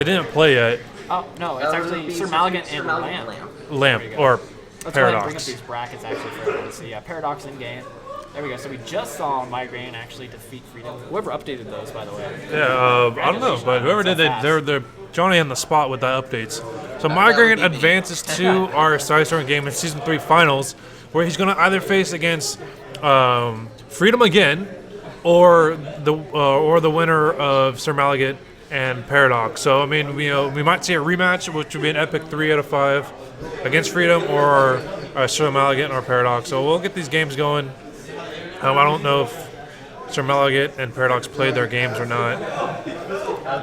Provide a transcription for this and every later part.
They didn't play yet. Oh, no, it's actually Sir Maligan and Lamp. Or Let's Paradox. go ahead and bring up these brackets actually for everyone to see. Yeah, Paradox in game. There we go. So we just saw Migraine actually defeat Freedom. Whoever updated those, by the way. Yeah, I don't know, but whoever did it, they're Johnny on the spot with the updates. So Migraine advances to our Sidestorm game in Season 3 Finals, where he's going to either face against Freedom again, or the winner of Sir Maligan and Paradox. So I mean, we might see a rematch, which would be an epic 3 out of 5 against Freedom or Sir Maligan or Paradox. So we'll get these games going. I don't know if Sir Maligan and Paradox played their games or not.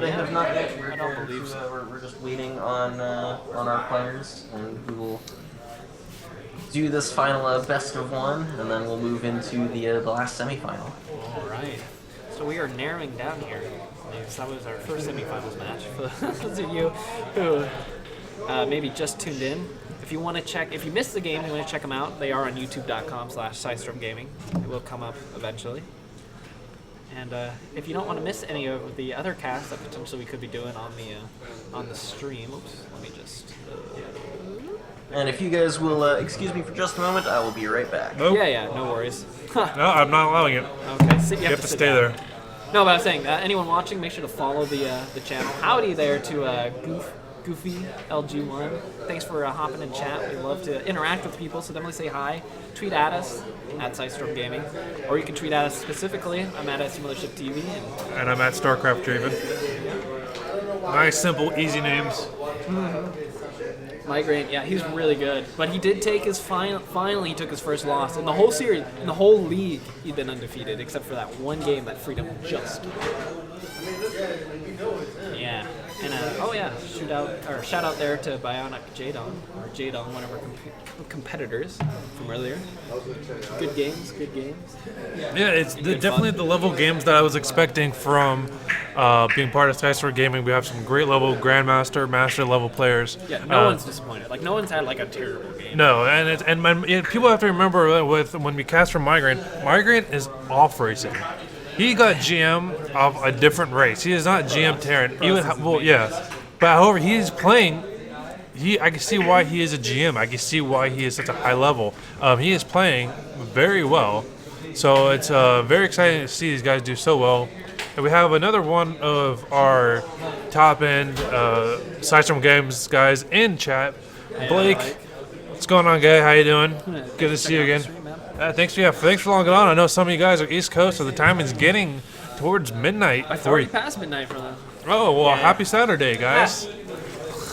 They have not yet. I don't believe so. We're just waiting on our players, and we will do this final best of one, and then we'll move into the last semifinal. All right. So we are narrowing down here. That was our first semifinals match. For those of you who maybe just tuned in, if you want to check, if you missed the game, you want to check them out. They are on youtube.com/SidestormGaming. It will come up eventually. And if you don't want to miss any of the other casts that potentially we could be doing on the stream, oops, let me just. And if you guys will excuse me for just a moment, I will be right back. Nope. Yeah, no worries. No, I'm not allowing it. Okay, so you have to sit stay down. there. No, but I was saying, anyone watching, make sure to follow the channel. Howdy there to Goofy LG1. Thanks for hopping in chat. We love to interact with people, so definitely say hi. Tweet at us at Sidestorm Gaming, or you can tweet at us specifically. I'm at Simulation TV, And I'm at StarCraft Draven. Nice, simple, easy names. Migraine, yeah, he's really good. But he did take his finally he took his first loss in the whole series, in the whole league. He'd been undefeated except for that one game that Freedom just. Yeah, and shout out there to Bionic Jadon, or Jadon, one of our competitors from earlier. Good games. Yeah, it's definitely the level games that I was expecting from being part of Sidestorm Gaming. We have some great level Grandmaster, Master level players. Yeah, no one's disappointed. Like, no one's had like a terrible game. No, people have to remember when we cast for Migraine is off racing. He got GM of a different race. He is not GM Terran. But however, he is playing. I can see why he is a GM. I can see why he is such a high level. He is playing very well. So it's very exciting to see these guys do so well. And we have another one of our top-end Sidestorm Games guys in chat. Blake, what's going on, guy? How you doing? Good to see you again. Thanks for logging on. I know some of you guys are East Coast, so the time is getting towards midnight. It's already past midnight for them. Oh, well, Happy Saturday, guys.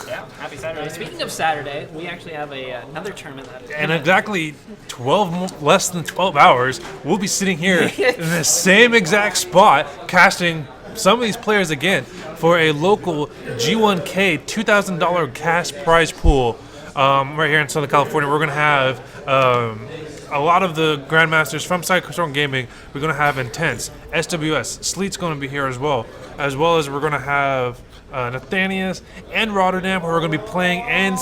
Yeah, happy Saturday. Speaking of Saturday, we actually have another tournament. In exactly less than 12 hours, we'll be sitting here in the same exact spot, casting some of these players again for a local G1K $2,000 cash prize pool right here in Southern California. We're going to have a lot of the Grandmasters from Sidestorm Gaming. We're going to have Intense, SWS, Sleet's going to be here as well as we're going to have Nathanias and Rotterdam, who are going to be playing, and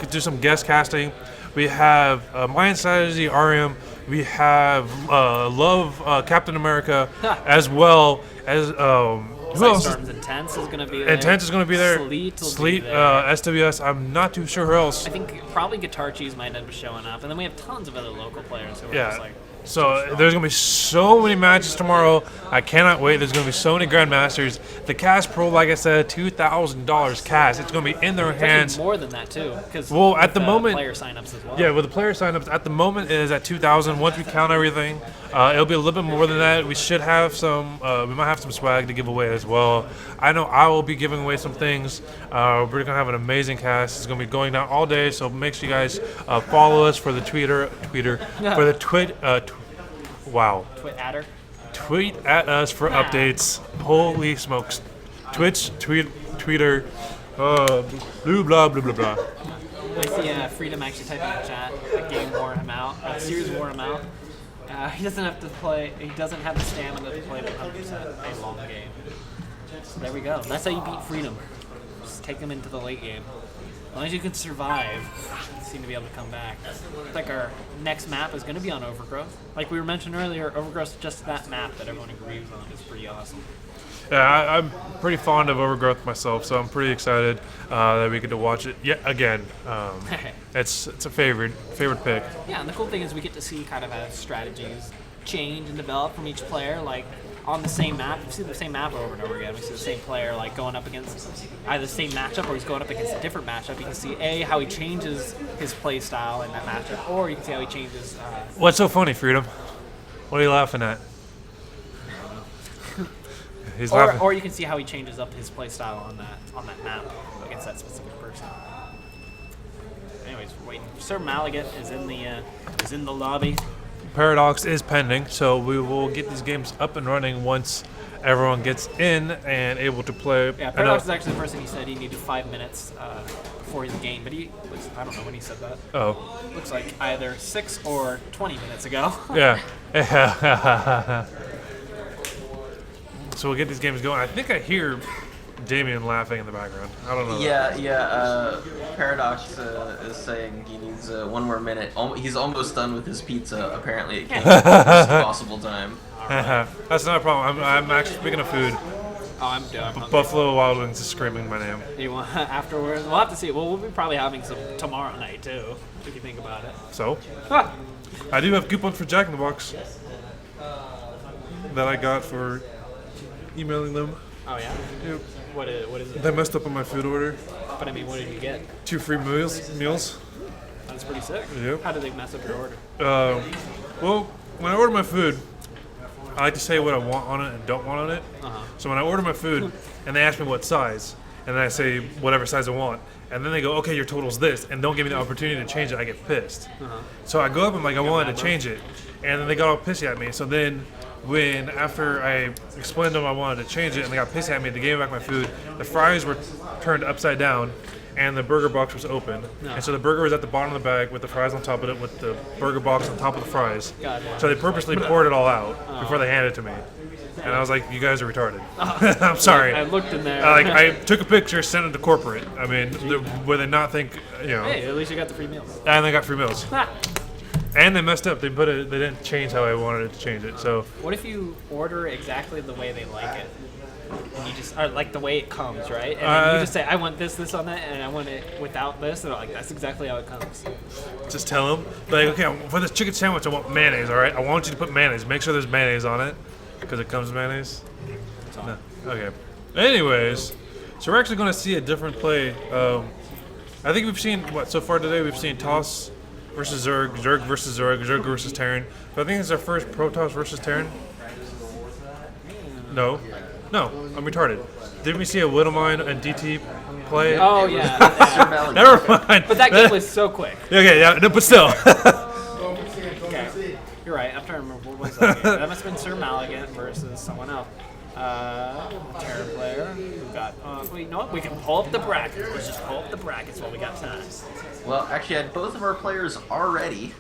do some guest casting. We have Mayan Strategy, RM. We have Love, Captain America, as well as who else? Intense is going to be there. Intense is going to be there. Sleet, SWS. I'm not too sure who else. I think probably Guitar Cheese might end up showing up, and then we have tons of other local players who are just like. So there's going to be so many matches tomorrow. I cannot wait. There's going to be so many Grandmasters. The Cash Pro, like I said, $2,000 cash. It's going to be in their hands. More than that, too. Well, at the moment, player signups as well. Yeah, with the player signups, at the moment it is at $2,000. Once we count everything, it'll be a little bit more than that. We should have some. We might have some swag to give away as well. I know I will be giving away some things. We're going to have an amazing cast. It's going to be going down all day. So make sure you guys follow us for the Tweet at us for updates. Holy smokes. Twitch, Twitter, blah, blah, blah, blah, blah. I see Freedom actually typing in chat. That game wore him out. Series wore him out. He doesn't have to play. He doesn't have the stamina to play 100% a long game. So there we go. That's how you beat Freedom. Just take them into the late game. As long as you can survive, you seem to be able to come back. Looks like our next map is going to be on Overgrowth. Like we were mentioning earlier, Overgrowth is just that map that everyone agrees on. It's pretty awesome. Yeah, I'm pretty fond of Overgrowth myself, so I'm pretty excited that we get to watch it yet again. It's a favorite pick. Yeah, and the cool thing is we get to see kind of as strategies change and develop from each player. Like on the same map, we see the same map over and over again. We see the same player like going up against either the same matchup or he's going up against a different matchup. You can see how he changes his play style in that matchup, or you can see how he changes. What's so funny, Freedom? What are you laughing at? He's laughing. Or you can see how he changes up his play style on that map against that specific person. Anyways, we're waiting. Sir Maligat is in the lobby. Paradox is pending, so we will get these games up and running once everyone gets in and able to play. Yeah, Paradox is actually the person he said he needed 5 minutes before his game, but I don't know when he said that. Oh. Looks like either 6 or 20 minutes ago. Yeah. So we'll get these games going. I think I hear Damien laughing in the background. I don't know. Yeah. Paradox is saying he needs 1 more minute. He's almost done with his pizza. Apparently, it came at the worst possible time. Right. That's not a problem. I'm actually speaking of food. Oh, I'm done. Buffalo Wild Wings is screaming my name. You want afterwards? We'll have to see. Well, we'll be probably having some tomorrow night too, if you think about it. So, I do have coupons for Jack in the Box that I got for emailing them. Oh yeah. Yep. What is it? They messed up on my food order. But I mean, what did you get? 2 free meals. That's pretty sick. Yep. How did they mess up your order? Well, when I order my food, I like to say what I want on it and don't want on it. So when I order my food and they ask me what size, and then I say whatever size I want, and then they go, okay, your total's this, and don't give me the opportunity to change it, I get pissed. So I go up and I'm like, I wanted to change it, and then they got all pissy at me. So then after I explained to them I wanted to change it and they got pissy at me, they gave me back my food. The fries were turned upside down and the burger box was open. And so the burger was at the bottom of the bag with the fries on top of it with the burger box on top of the fries. So they purposely poured it all out before they handed it to me. And I was like, you guys are retarded. I'm sorry. I looked in there. I took a picture, sent it to corporate. I mean, where they not think, Hey, at least you got the free meals. And they got free meals. And they messed up. They didn't change how I wanted it to change it. So what if you order exactly the way they like it? And you just like the way it comes, right? And then you just say, I want this on that, and I want it without this, and they're like, that's exactly how it comes. Just tell them, like, okay, for this chicken sandwich, I want mayonnaise. All right, I want you to put mayonnaise. Make sure there's mayonnaise on it, because it comes with mayonnaise. No. Okay. Anyways, so we're actually going to see a different play. I think we've seen so far today. We've seen Toss versus Zerg, Zerg versus Zerg, Zerg versus Terran. So I think it's our first Protoss versus Terran. No, I'm retarded. Didn't we see a Widowmine and DT play? Oh yeah. Never mind. But that game was so quick. Okay, yeah, no, but still. Okay, you're right. I'm trying to remember what was that game. That must have been Sir Maligan versus someone else. Terra player who got. Wait, you know what? We can pull up the brackets. Let's just pull up the brackets while we got time. Well, actually, I had both of our players already.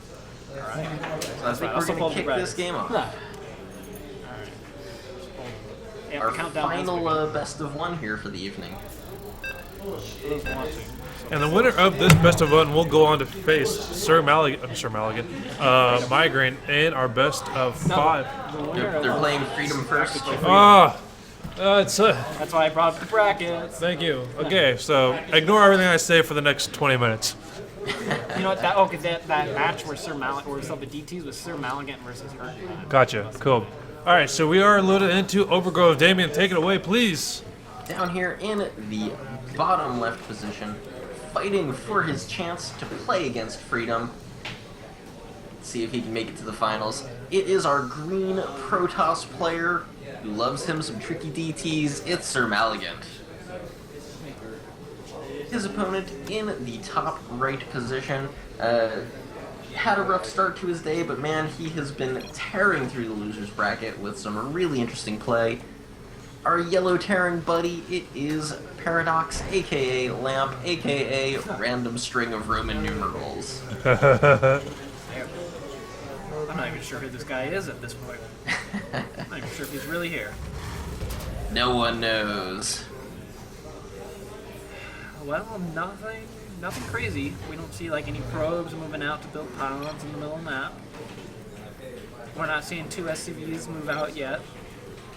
All right. So I think we're going to kick this game off. Alright. Yeah, Our countdown final best of 1 here for the evening. And the winner of this best of 1 will go on to face Sir Maligan, Migraine in our best of 5. They're playing Freedom first. That's why I brought up the brackets. Thank you. Okay, so ignore everything I say for the next 20 minutes. You know what? That match where where some of the DTs was Sir Maligan versus her. Gotcha. Cool. All right, so we are loaded into Overgrowth. Damien, take it away, please. Down here in the bottom left position, fighting for his chance to play against Freedom. Let's see if he can make it to the finals. It is our green Protoss player who loves him some tricky DTs. It's Sir Maligan. His opponent in the top right position had a rough start to his day, but man, he has been tearing through the losers bracket with some really interesting play. Our yellow Terran buddy, it is Paradox, aka Lamp, aka random string of Roman numerals. I'm not even sure who this guy is at this point. I'm not even sure if he's really here. No one knows. Well, nothing crazy. We don't see like any probes moving out to build pylons in the middle of the map. We're not seeing 2 SCVs move out yet.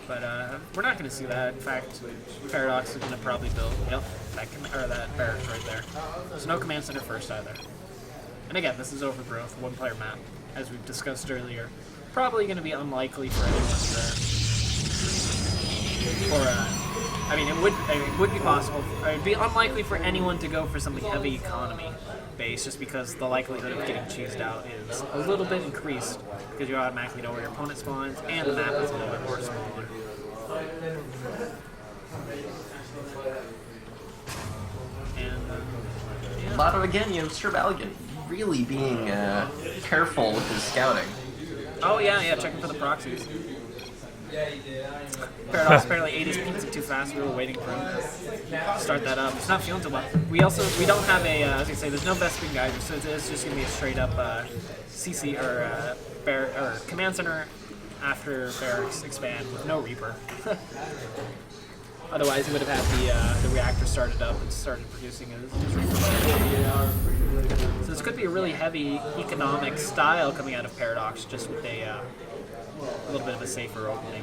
But we're not going to see that. In fact, Paradox is going to probably build. Yep, that barracks right there. There's no command center first either. And again, this is overgrowth, one-player map, as we've discussed earlier. Probably going to be unlikely for anyone to. I mean, it would be possible. It would be unlikely for anyone to go for something heavy economy based, just because the likelihood of getting cheesed out is a little bit increased because you automatically know where your opponent spawns, and the map is a little bit more smaller. And yeah. A lot of, again, you know, Sir Baligan really being careful with his scouting. Oh yeah, checking for the proxies. Paradox apparently ate his pizza too fast. We were waiting for him to start that up. It's not feeling too well. We don't have a, as I say, there's no Vesping geyser, so it's just gonna be a straight up CC or command center after barracks expand with no Reaper. Otherwise, he would have had the reactor started up and started producing his Reaper. So this could be a really heavy economic style coming out of Paradox, just with a little bit of a safer opening.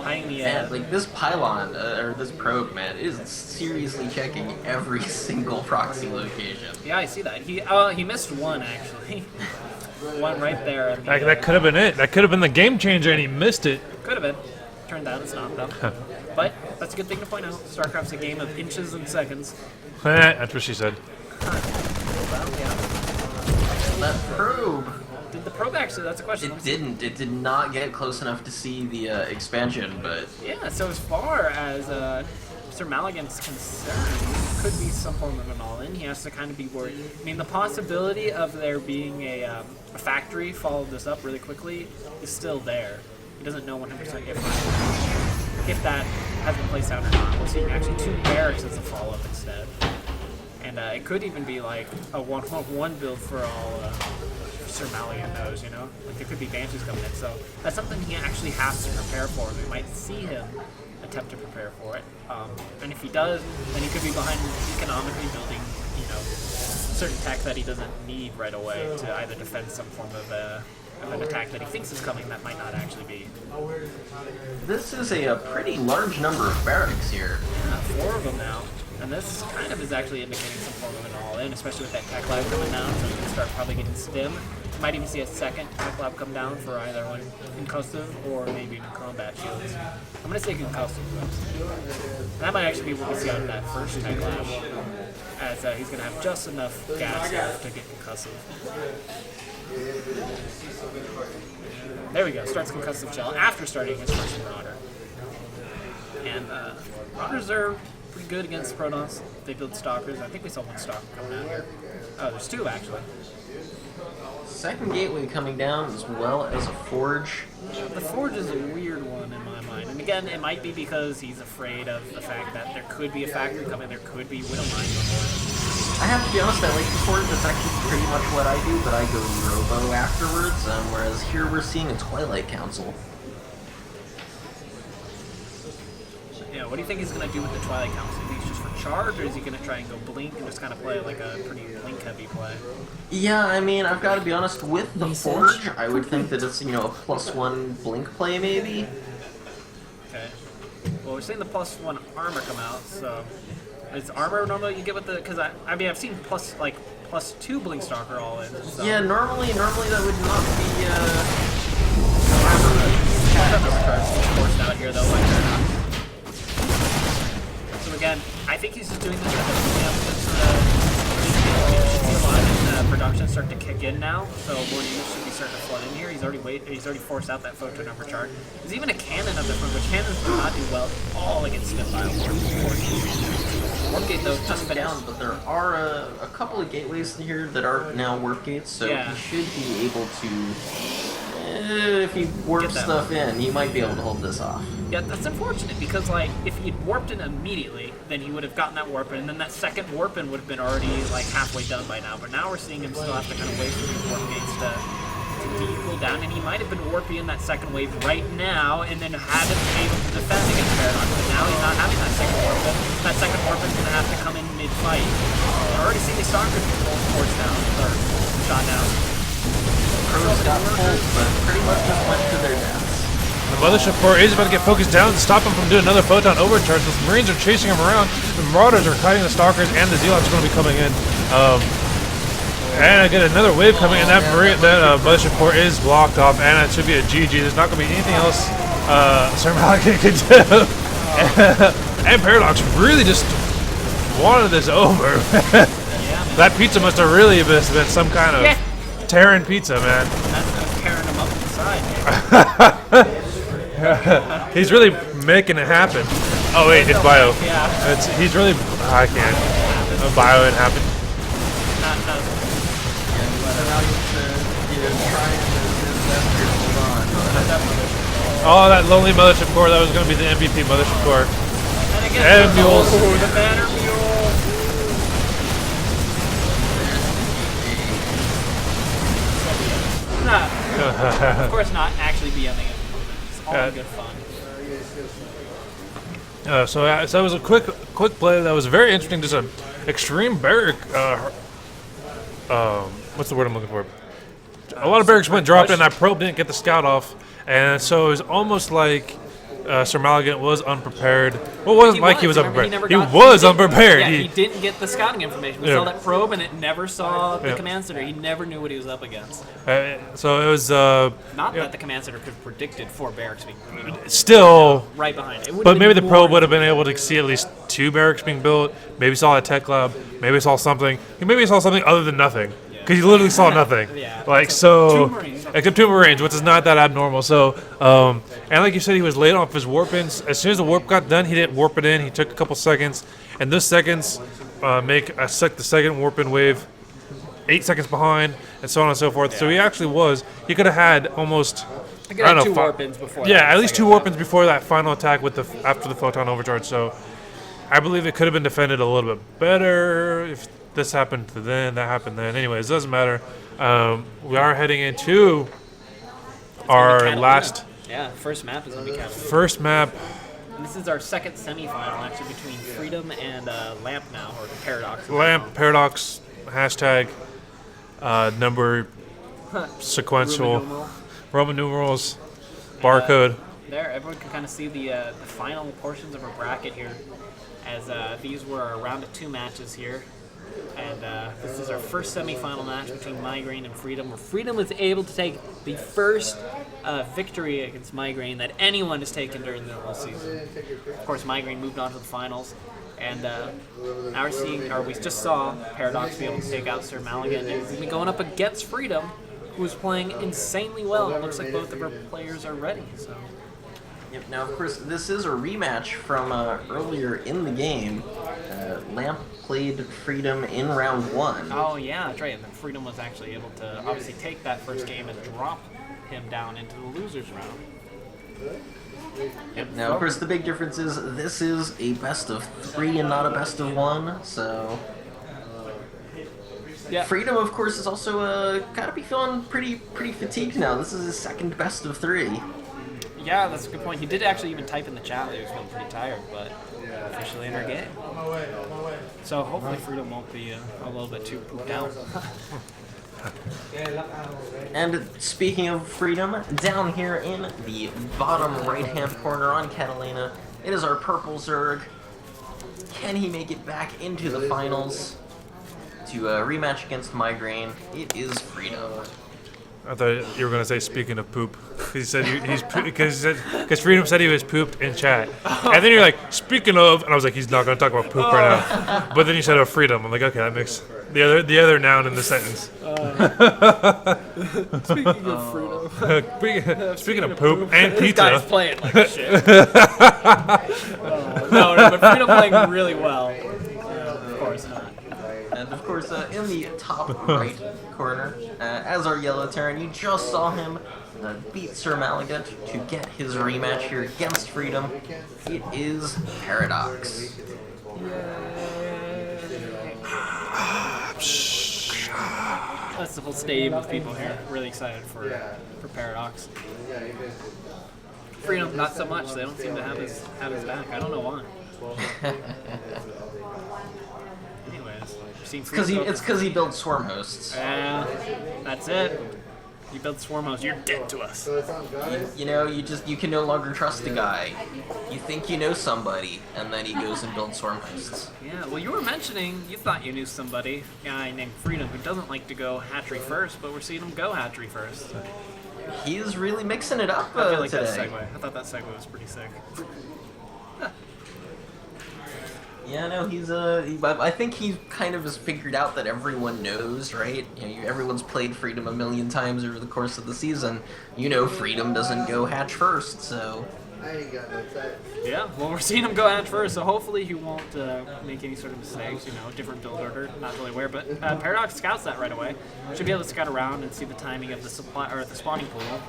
Like this pylon, or this probe, man, is seriously checking every single proxy location. Yeah, I see that. He missed one, actually. One right there. That could have been it. That could have been the game changer, and he missed it. Could have been. Turned out it's not, though. But that's a good thing to point out. StarCraft's a game of inches and seconds. That's what she said. Well, yeah. That probe. Did the probe actually? That's a question. It didn't. It did not get close enough to see the expansion, but... Yeah, so as far as Sir Maligan's concerned, it could be some form of an all-in. He has to kind of be worried. I mean, the possibility of there being a factory follow this up really quickly is still there. He doesn't know 100% if that has been placed out or not. We'll see actually 2 barracks as a follow-up instead. And it could even be like a 1-1 build for all Sir Maligan knows, you know? Like there could be Banshees coming in, so that's something he actually has to prepare for. We might see him attempt to prepare for it. And if he does, then he could be behind economically building, you know, certain tech that he doesn't need right away to either defend some form of an attack that he thinks is coming that might not actually be. This is a pretty large number of barracks here. Yeah, 4 of them now. And this kind of is actually indicating some form of an all-in, especially with that tech lab coming down, so we can start probably getting stim. Might even see a second tech lab come down for either one concussive or maybe even combat shields. I'm going to say concussive, but that might actually be what we see out of that first tech lab, as he's going to have just enough gas left to get concussive. There we go, starts concussive shell after starting his first Marauder. And Marauders are pretty good against Protoss. They build Stalkers. I think we saw 1 Stalker coming out here. Oh, there's 2 actually. Second gateway coming down, as well as a Forge. The Forge is a weird one in my mind. And again, it might be because he's afraid of the fact that there could be a factory coming, there could be Widow Mines on board. I have to be honest, I like the Forge. That's actually pretty much what I do, but I go Robo afterwards, whereas here we're seeing a Twilight Council. Yeah, what do you think he's going to do with the Twilight Council? Do you think he's just for charge, or is he going to try and go Blink and just kind of play like a pretty Blink-heavy play? Yeah, I mean, I've got to be honest, with the Forge, I would think that it's, you know, a +1 Blink play, maybe. Okay. Well, we're seeing the +1 armor come out, so... Is armor normally you get with the... Because, I mean, I've seen +2 Blink Stalker all in. So. Yeah, normally that would not be, forced out here, though, like that. So again, I think he's just doing this because a lot of production start to kick in now, so more units should be starting to flood in here. He's already forced out that photon overcharge. There's even a cannon up the front, which cannons do not do well at all against Spitfire. Warp gate though just down, but there are a couple of gateways here that are now warp gates, so yeah. he should be able to. If he warps stuff in, he might be able to hold this off. Yeah, that's unfortunate because, like, if he'd warped in immediately, then he would have gotten that warp in, and then that second warp in would have been already, like, halfway done by now. But now we're seeing him still have to kind of wait for these warp gates to cool down, and he might have been warping in that second wave right now, and then hadn't been able to defend against Paradox. But now he's not having that second warp in. That second warp is going to have to come in mid-fight. We're already seeing these Stalkers forced down, or shot down. Crows got pulled, but pretty much just went to their deaths. The Mothership Core is about to get focused down to stop him from doing another Photon Overcharge. The Marines are chasing him around. The Marauders are kiting the Stalkers, and the Zealots are going to be coming in. And I get another wave coming, and that Mothership Core is blocked off, and it should be a GG. There's not going to be anything else Sir Malachi could do. And Paradox really just wanted this over. That pizza must have really been some kind of Terran pizza, man. That's tearing him up inside. He's really making it happen. Oh wait, it's Bio. Yeah. He's really. I can't. Bio it happen. Oh, that lonely Mothership Core. That was going to be the MVP Mothership Core. And Mules. Oh, the banner mule. Of course not actually BMing it. It's all good fun. So that was a quick play. That was very interesting. Just an extreme barrack. What's the word I'm looking for? A lot of barracks went dropped, and that probe didn't get the scout off, and so it was almost like Sir Maligan was unprepared. Well, it wasn't like he was unprepared. He was unprepared. Yeah, he didn't get the scouting information. We saw that probe, and it never saw the command center. He never knew what he was up against. So it was not that the command center could have predicted 4 barracks being still right behind it. But maybe the probe would have been able to see at least 2 barracks being built. Maybe saw a tech lab. Maybe saw something. Maybe saw something other than nothing. Because he literally saw nothing. Except 2 Marines, which is not that abnormal. So, and like you said, he was late off his warp-ins. As soon as the warp got done, he didn't warp it in. He took a couple seconds. And those seconds make the second warp-in wave 8 seconds behind, and so on and so forth. So he could have had almost, I don't know, 2 warp-ins before. Yeah, at least 2 warp-ins before that final attack after the Photon Overcharge. So I believe it could have been defended a little bit better if this happened then, that happened then. Anyways, it doesn't matter. We are heading into our last... Yeah, first map is going to be Catalina. First map. And this is our second semifinal, actually, between Freedom and Lamp now, or Paradox. Lamp, Paradox, hashtag, number, sequential, Roman numerals, barcode. There, everyone can kind of see the final portions of our bracket here, as these were our round of 2 matches here. And this is our first semifinal match between Migraine and Freedom, where Freedom was able to take the first victory against Migraine that anyone has taken during the whole season. Of course, Migraine moved on to the finals, and now we just saw Paradox be able to take out Sir Maligan, and he's going to be going up against Freedom, who is playing insanely well. It looks like both of our players are ready. So. Yep. Now, of course, this is a rematch from earlier in the game. Lamp played Freedom in round 1. Oh, yeah, that's right. And then Freedom was actually able to obviously take that first game and drop him down into the losers round. Yep. Now, of course, the big difference is this is a best of 3 and not a best of 1. So, Freedom, of course, is also gotta be feeling pretty fatigued now. This is his second best of 3. Yeah, that's a good point. He did actually even type in the chat that he was feeling pretty tired, but officially in our game. So hopefully Freedom won't be a little bit too pooped out. And speaking of Freedom, down here in the bottom right-hand corner on Catalina, it is our purple Zerg. Can he make it back into the finals to rematch against Migraine? It is Freedom. I thought you were gonna say speaking of poop, because Freedom said he was pooped in chat, and then you're like speaking of, and I was like he's not gonna talk about poop right now, but then you said Freedom. I'm like okay, that makes the other noun in the sentence. Speaking of Freedom, speaking of poop and pizza, this guy's playing like shit. No, but Freedom playing really well. Of course not. And of course, in the top right corner, as our yellow Terran, you just saw him beat Sir Maligan to get his rematch here against Freedom. It is Paradox. That's the whole stadium of people here. Really excited for Paradox. Freedom, not so much. They don't seem to have his back. I don't know why. It's because he builds swarm hosts. Yeah, that's it. You build swarm hosts, you're dead to us. You know, you can no longer trust a guy. You think you know somebody, and then he goes and builds swarm hosts. Yeah, well, you were mentioning you thought you knew somebody, a guy named Freedom, who doesn't like to go hatchery first, but we're seeing him go hatchery first. He's really mixing it up I feel like today. that segue. I thought that segue was pretty sick. Yeah, no, I think he kind of has figured out that everyone knows, right? You know, everyone's played Freedom a million times over the course of the season. You know, Freedom doesn't go hatch first, so. Yeah, well, we're seeing him go hatch first, so hopefully he won't make any sort of mistakes. You know, different build order, not really aware, but Paradox scouts that right away. Should be able to scout around and see the timing of the supply or the spawning pool,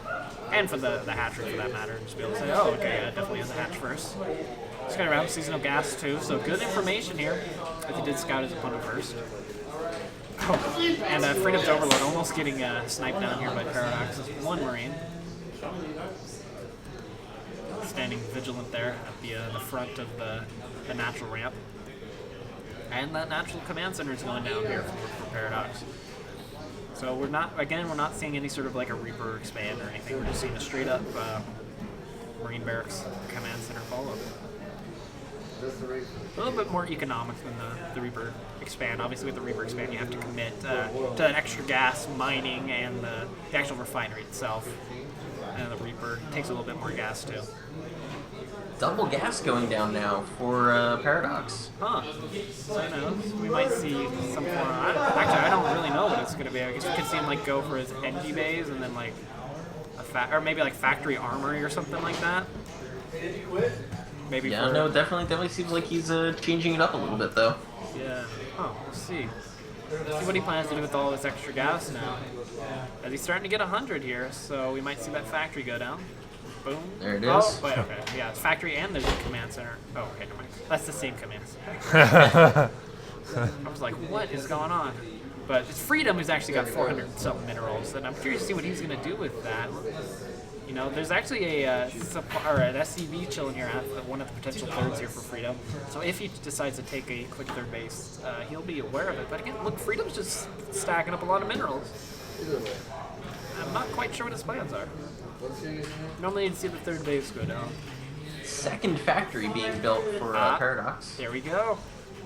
and for the hatchery for that matter, and just be able to say, oh, okay, yeah, definitely has a hatch first. Scout around, seasonal gas too, so good information here. If he did scout his opponent first. Oh, and Freedom's Overlord almost getting sniped down here by Paradox. One Marine. Standing vigilant there at the front of the natural ramp. And that natural command center is going down here for Paradox. So we're not seeing any sort of like a Reaper expand or anything. We're just seeing a straight up Marine Barracks command center follow. A little bit more economic than the Reaper expand. Obviously, with the Reaper expand, you have to commit to extra gas, mining, and the actual refinery itself. And the Reaper takes a little bit more gas too. Double gas going down now for Paradox. Huh. So who knows? We might see some form. Actually, I don't really know what it's going to be. I guess we could see him like go for his NG bays and then like or maybe like factory armory or something like that. Maybe. Yeah, no, definitely seems like he's changing it up a little bit though. Yeah. Oh, we'll see. See what he plans to do with all this extra gas now. As he's starting to get 100 here, so we might see that factory go down. Boom. There it is. Oh, wait, okay. Yeah, it's factory and there's a command center. Oh, okay, never mind. That's the same command center. I was like, what is going on? But it's Freedom who's actually got 400-something minerals, and I'm curious to see what he's going to do with that. You know, there's actually an SCV chilling here at one of the potential thirds here for Freedom. So if he decides to take a quick third base, he'll be aware of it. But again, look, Freedom's just stacking up a lot of minerals. I'm not quite sure what his plans are. Normally you'd see the third base go down. Second factory being built for Paradox. There we go.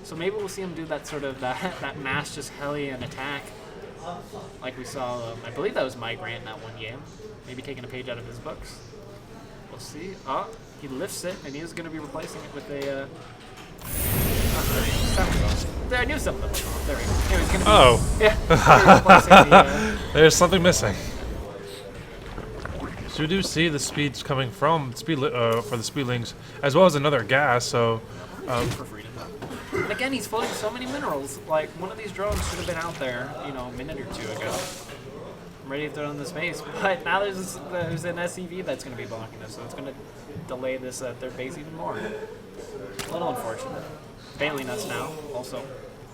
So maybe we'll see him do that sort of that mass just Hellion attack, like we saw. I believe that was Migrant in that one game. Maybe taking a page out of his books. We'll see. Oh, he lifts it, and he is going to be replacing it with a. There, I knew something was wrong. There we go. Anyway, he's gonna be, yeah. Replacing the, There's something missing. So we do see the speeds coming from for the speedlings, as well as another gas. So, for Freedom. And again, he's floating so many minerals. Like one of these drones should have been out there, you know, a minute or two ago. I'm ready to throw in the space, but now there's an SCV that's going to be blocking us, so it's going to delay this third base even more. A little unfortunate. Bailing us now, also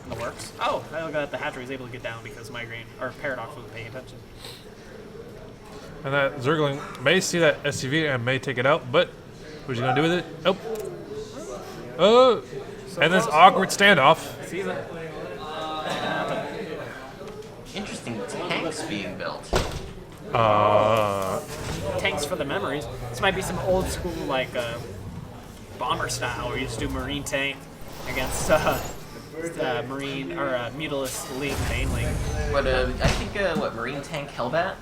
in the works. Oh, I look at the hatchery was able to get down because Migraine or Paradox wasn't paying attention. and that Zergling may see that SCV and may take it out, but what's he gonna do with it? Oh, oh, So and this close. awkward standoff. Sees it. Interesting tanks being built. Tanks for the memories. This might be some old school like bomber style where you just do marine tank against marine or Mutilus League mainly. But I think Marine Tank Hellbat.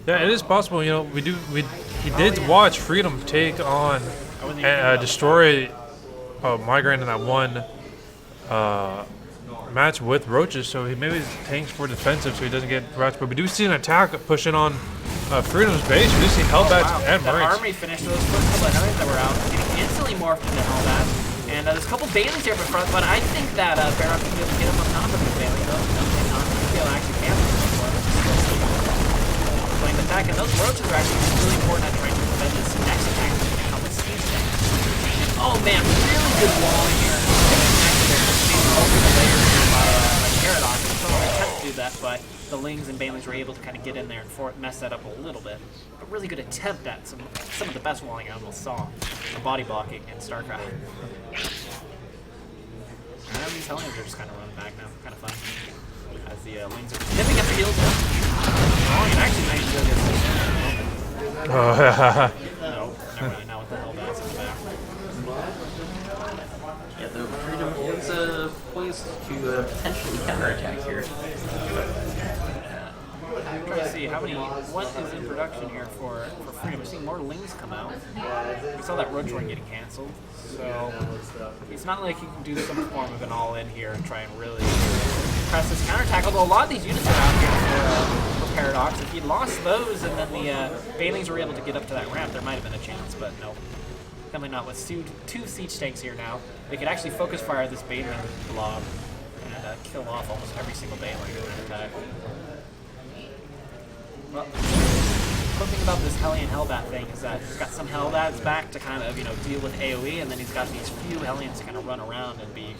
Yeah, it is possible. You know, he did watch Freedom take on and destroy Migraine in that one match with Roaches, so maybe his tank's for defensive so he doesn't get routes. But we do see an attack pushing on Freedom's base. We do see Hellbats and The Marines. army finished those first couple of enemies that were out, getting instantly morphed into Hellbats. And there's a couple Baileys here up front, but I think that Barrow can be able to get him on top of the Bailey, though. And not be able to actually cancel him for him. Playing the attack, and those Roaches are actually really important at trying to prevent this next attack that's going to come with Siege Tank. Oh man, really good walling here. Over the layer here by Paradox. So I attempted to do that, but the Lings and Baileys were able to kind of get in there and mess that up a little bit. But really good attempt at some of the best walling I almost saw. The body blocking in StarCraft. And these Hellions are just kind of running back now. Kind of fun. as the Lings are snipping at the heels. Oh, and actually nice to go get no, never mind. Now what the hell that's in the back. Yeah, the Freedom is poised to potentially counterattack here. I'm trying to see what is in production here for Freedom. We're seeing more Lings come out. We saw that Roach Horn getting canceled, so it's not like he can do some form of an all-in here and try and really press this counterattack. Although a lot of these units are out here for Paradox. If he lost those and then the Banelings were able to get up to that ramp, there might have been a chance, but no. Definitely not with two siege tanks here now. They could actually focus fire this Baneling blob and kill off almost every single Baneling in an attack. Well, one thing about this Hellion Hellbat thing is that he's got some Hellbats back to kind of, deal with AoE, and then he's got these few Hellions to kind of run around and be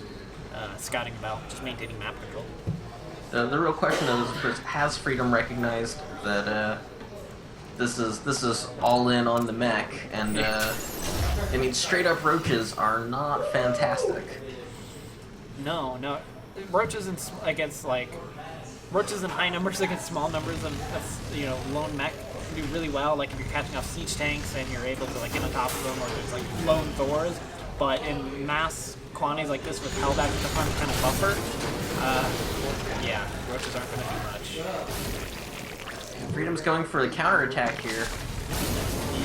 scouting about, just maintaining map control. The real question is, of course, has Freedom recognized that this is all in on the mech, and I mean, straight up roaches are not fantastic. No, roaches roaches in high numbers against small numbers of lone mech do really well. Like if you're catching off siege tanks and you're able to get on top of them, or there's lone Thors. But in mass quantities like this with Hellbats at the front kind of buffer, yeah, roaches aren't going to do much. Freedom's going for the counterattack here.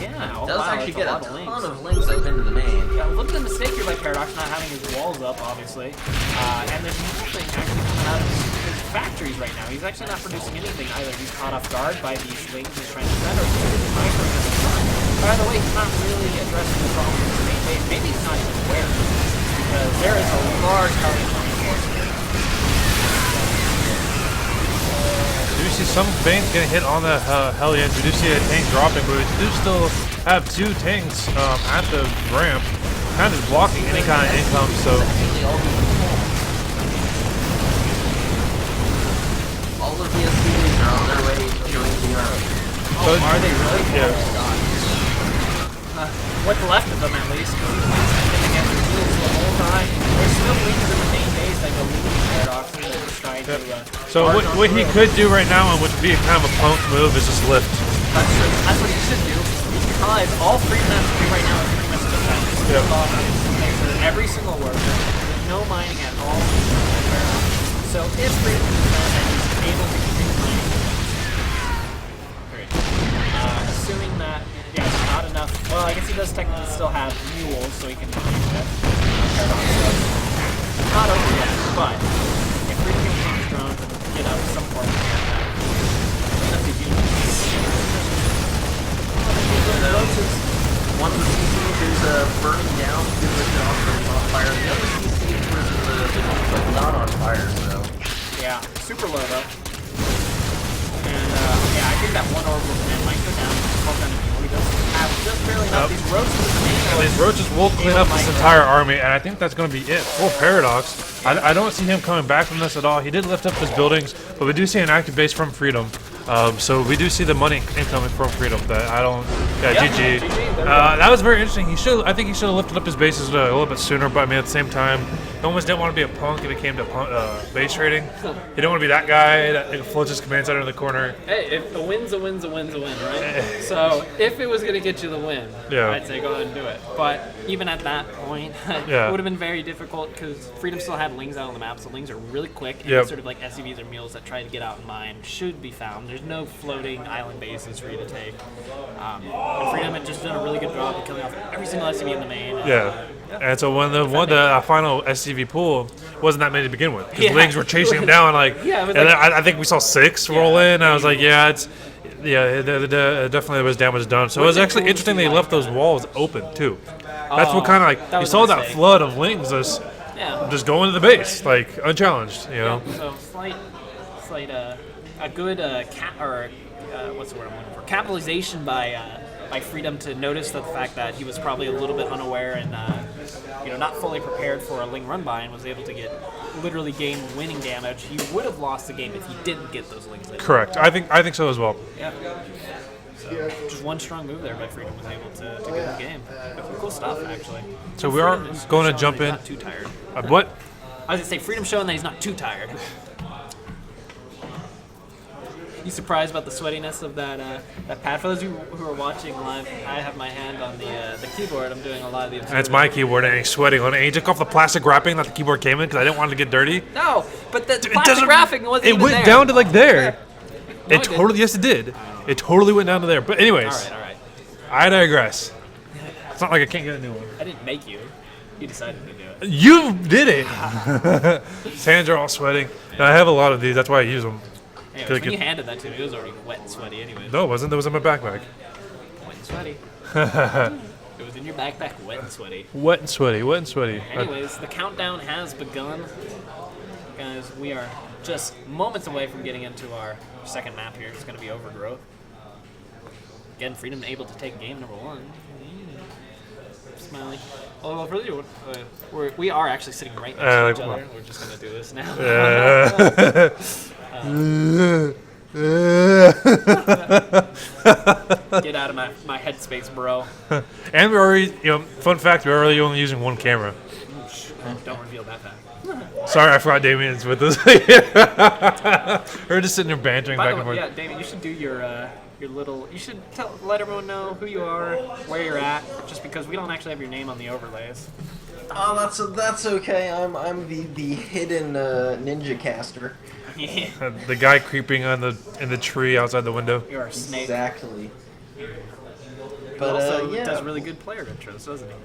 Yeah, Does actually get a lot ton of Lings up into the main. Yeah, look at the mistake here by Paradox not having his walls up, obviously. And there's nothing actually coming out of his factories right now. He's actually not producing anything either. He's caught off guard by these Lings he's trying to send, or he's sniping at the front. By the way, he's not really addressing the problem in his main base. Maybe he's not even aware of it, because there is a large Hellion force here. We do see some Banes getting hit on the Hellions. We do see a tank dropping, but we do still have two tanks at the ramp, kind of blocking any kind of income. So all of the SCs are on their way to join the army. Oh, are they really? Yeah. What's left of them, at least, because he's been against the heels the whole time. There's still Lings in the main base, I believe, Paradox, and they're just trying to... So what he could do right now, and would be kind of a punk move, is just lift. That's true. That's what he should do. Because all Freedom has to do right now is pretty much defend. Yep. Make sure every single worker, there's no mining at all. So if Freedom can defend, then he's able to continue mining. Great. Assuming that, yeah, it's not enough. Well, I guess he does technically still have mules, so he can use that. Paradox does. Not over yet, but if Freedom can change drones and get up some form of attack, that's a huge. One of the CCs is burning down due to the job on fire. The other CC is not on fire, so. Yeah, super low though. And yeah, I think that one orbital command might go down. He does have just barely enough. These roaches in the main. And these roaches will clean up this entire army, and I think that's going to be it for Paradox. I don't see him coming back from this at all. He did lift up his buildings, but we do see an active base from Freedom. So we do see the money incoming from Freedom. That I don't. Yeah, GG. That was very interesting. I think he should have lifted up his bases a little bit sooner. But I mean, at the same time, he almost didn't want to be a punk if it came to base trading. He didn't want to be that guy that floats his command center in the corner. Hey, if a win's a win's a win's a win, right? So if it was going to get you the win, I'd say go ahead and do it. But even at that point, it would have been very difficult because Freedom still had Lings out on the map. So Lings are really quick, and sort of like SCVs or mules that try to get out and mine should be found. There's no floating island bases for you to take. And Freedom had just done a really good job of killing off every single SCV in the main. And so when the final SCV pool wasn't that many to begin with, because Lings were chasing him down I think we saw 6 roll in. And I was like, definitely was damage done. So it was actually interesting they left those walls open too. That's what kind of you saw that flood of Lings just going to the base unchallenged. So slight a good what's the word I'm looking for? Capitalization by Freedom to notice the fact that he was probably a little bit unaware and not fully prepared for a Ling run by, and was able to literally gain winning damage. He would have lost the game if he didn't get those Lings in. Correct. I think so as well. Yeah. So just one strong move there by Freedom was able to get the game. Cool stuff, actually. So we are going to jump in. Not too tired. What? I was going to say Freedom showing that he's not too tired. You surprised about the sweatiness of that pad? For those who are watching live, I have my hand on the keyboard. I'm doing a lot of the observing. And it's my keyboard, and he's sweating on it. And he took off the plastic wrapping that the keyboard came in because I didn't want it to get dirty. No, but the plastic wrapping wasn't It even went there. down to like there. No, It totally, yes, it did. It totally went down to there. But anyways, All right. I digress. It's not like I can't get a new one. I didn't make you. You decided to do it. You did it. His hands are all sweating. And I have a lot of these. That's why I use them. Anyways, when you handed that to me, it was already wet and sweaty anyway. No, it wasn't. That was in my backpack. Wet and sweaty. It was in your backpack, wet and sweaty. Wet and sweaty. Wet and sweaty. Anyways, the countdown has begun. Guys, we are just moments away from getting into our second map here. It's going to be Overgrowth. Again, Freedom able to take game number 1. Smiling. Although, really, we are actually sitting right next to each other. We're just going to do this now. Get out of my headspace, bro. And we're already, fun fact, we're already only using one camera. Don't reveal that fact. Sorry, I forgot Damien's with us. We're just sitting there bantering By back the and way, forth. yeah, Damien, you should do your little. You should let everyone know who you are, where you're at, just because we don't actually have your name on the overlays. Oh, that's okay. I'm the hidden ninja caster. Yeah. The guy creeping in the tree outside the window. You're a snake. Exactly. But But also yeah. does really good player intros, doesn't he?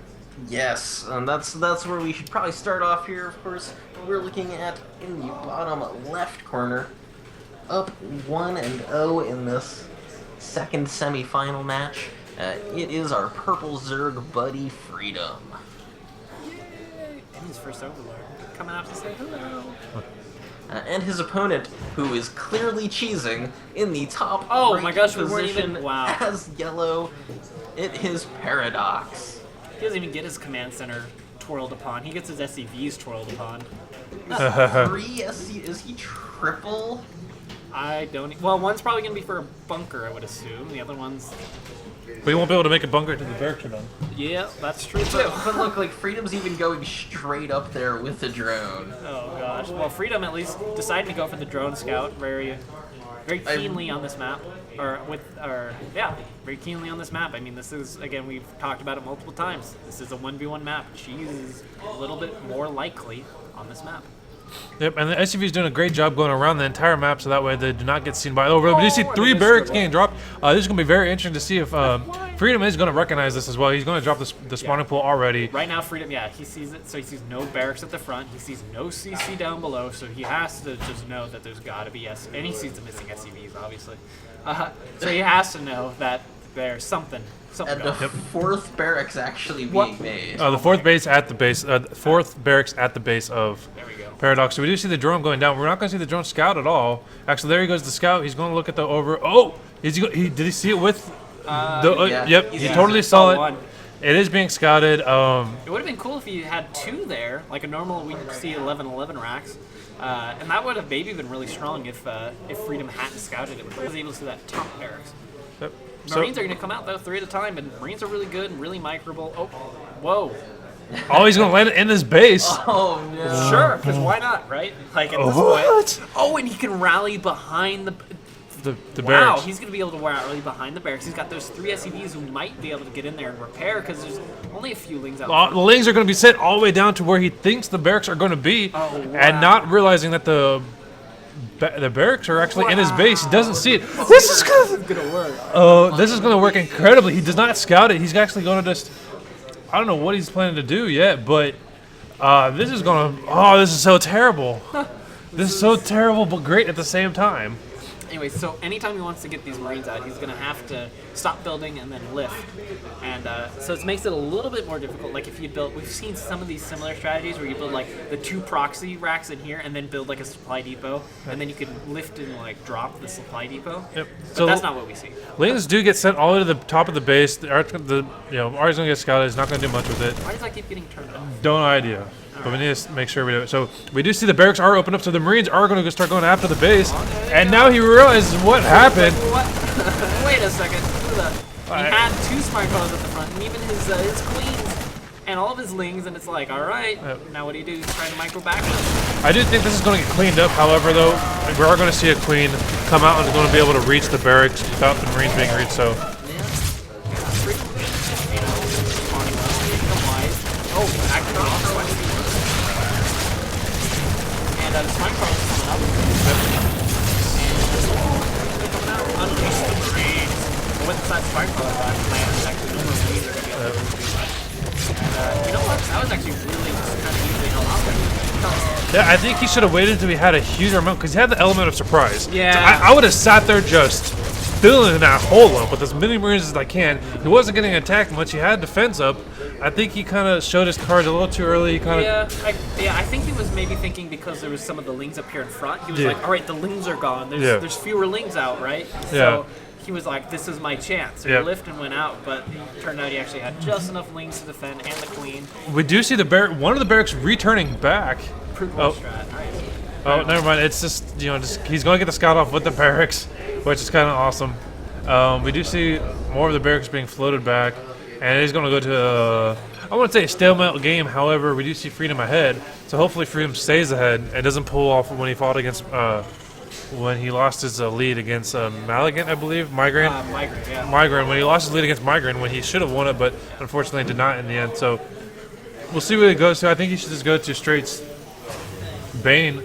Yes, and that's where we should probably start off here. Of course, we're looking at in the bottom left corner, up 1-0 in this second semifinal match. It is our purple Zerg buddy Freedom. Yay! And his first overlord coming out to say hello. And his opponent, who is clearly cheesing in the top Oh right my gosh, we weren't position even- wow. as yellow. It is Paradox. He doesn't even get his command center twirled upon. He gets his SCVs twirled upon. 3 SC, is he triple? I don't. Well, one's probably gonna be for a bunker, I would assume. The other one's. We won't be able to make a bunker to the barracks are done. Yeah, that's true too. But look, like Freedom's even going straight up there with the drone. Oh gosh. Well, Freedom at least decided to go for the drone scout very keenly on this map, very keenly on this map. I mean, this is, again, we've talked about it multiple times. This is a 1v1 map. Cheese is a little bit more likely on this map. Yep, and the SUV is doing a great job going around the entire map, so that way they do not get seen by. We do see Oh, 3 they barracks missed it. getting dropped. This is going to be very interesting to see if Freedom is going to recognize this as well. He's going to drop the spawning pool already. Right now, Freedom, he sees it, so he sees no barracks at the front. He sees no CC down below, so he has to just know that there's got to be and he sees the missing SCVs, obviously. So he has to know that there's something And the going. fourth barracks actually being made. The fourth base at the base, fourth barracks at the base of There we go. Paradox. So we do see the drone going down. We're not going to see the drone scout at all. Actually, there he goes, the scout. He's going to look at the over. Oh, did he see it with? Yeah. Yep, he totally saw it. It is being scouted. It would have been cool if you had 2 there, like a normal. We see 11 racks, and that would have maybe been really strong if Freedom hadn't scouted it. He was able to see that top barracks. Yep. Marines are going to come out though 3 at a time, and Marines are really good and really microable. Oh, whoa. Oh, he's going to land it in his base. Oh no! Sure, because why not, right? Like at this What? point. Oh, and he can rally behind the The wow, barracks. he's going to be able to rally behind the barracks. He's got those 3 SCVs who might be able to get in there and repair because there's only a few lings out The lings are going to be sent all the way down to where he thinks the barracks are going to be, Oh, wow. and not realizing that the barracks are actually in his base. He doesn't see it. This is going to work. this is going to work incredibly. He does not scout it. He's actually going to just. I don't know what he's planning to do yet, but this is going to. Oh, this is so terrible. This is so terrible, but great at the same time. Anyway, so anytime he wants to get these Marines out, he's going to have to stop building and then lift. And so it makes it a little bit more difficult. Like if you build, we've seen some of these similar strategies where you build like the 2 proxy racks in here and then build like a supply depot. And then you can lift and like drop the supply depot. Yep. But So that's not what we see. lings do get sent all the way to the top of the base. Art's going to get scouted. He's not going to do much with it. Why does that keep getting turned off? Don't idea. But we need to make sure we do it. So we do see the barracks are open up, so the Marines are going to start going after the base. And now he realizes what happened. What? Wait a second. Look at that. He had 2 smart cars at the front, and even his queens and all of his lings, and it's like, all right, now what do you do? He's trying to micro backwards. I do think this is going to get cleaned up. However, though, we are going to see a queen come out and is going to be able to reach the barracks without the Marines being reached. So. The Smite Crawler's coming up. And unleash the Marines. But with that Smite Crawler plan, there's actually no more Marines are going to be able to do much. You know what? That was actually really kind of easily held out there. Yeah, I think he should have waited until he had a huge amount because he had the element of surprise. Yeah. So I would have sat there just filling that hole up with as many Marines as I can. He wasn't getting attacked much. He had defense up. I think he kind of showed his cards a little too early. He kind of I think he was maybe thinking because there was some of the lings up here in front. He was like, all right, the lings are gone. There's fewer lings out, right? So he was like, this is my chance. So he lifted and went out, but it turned out he actually had just enough lings to defend and the queen. We do see one of the barracks returning back. Strat. Nice. Oh, never mind. It's just, he's going to get the scout off with the barracks, which is kind of awesome. We do see more of the barracks being floated back, and he's going to go to, I wouldn't say a stalemate game. However, we do see Freedom ahead, so hopefully Freedom stays ahead and doesn't pull off when he fought against, when he lost his lead against Maligan, I believe, Migraine. Migraine. When he lost his lead against Migraine, when he should have won it, but unfortunately did not in the end. So we'll see where he goes to. I think he should just go to straight Bane.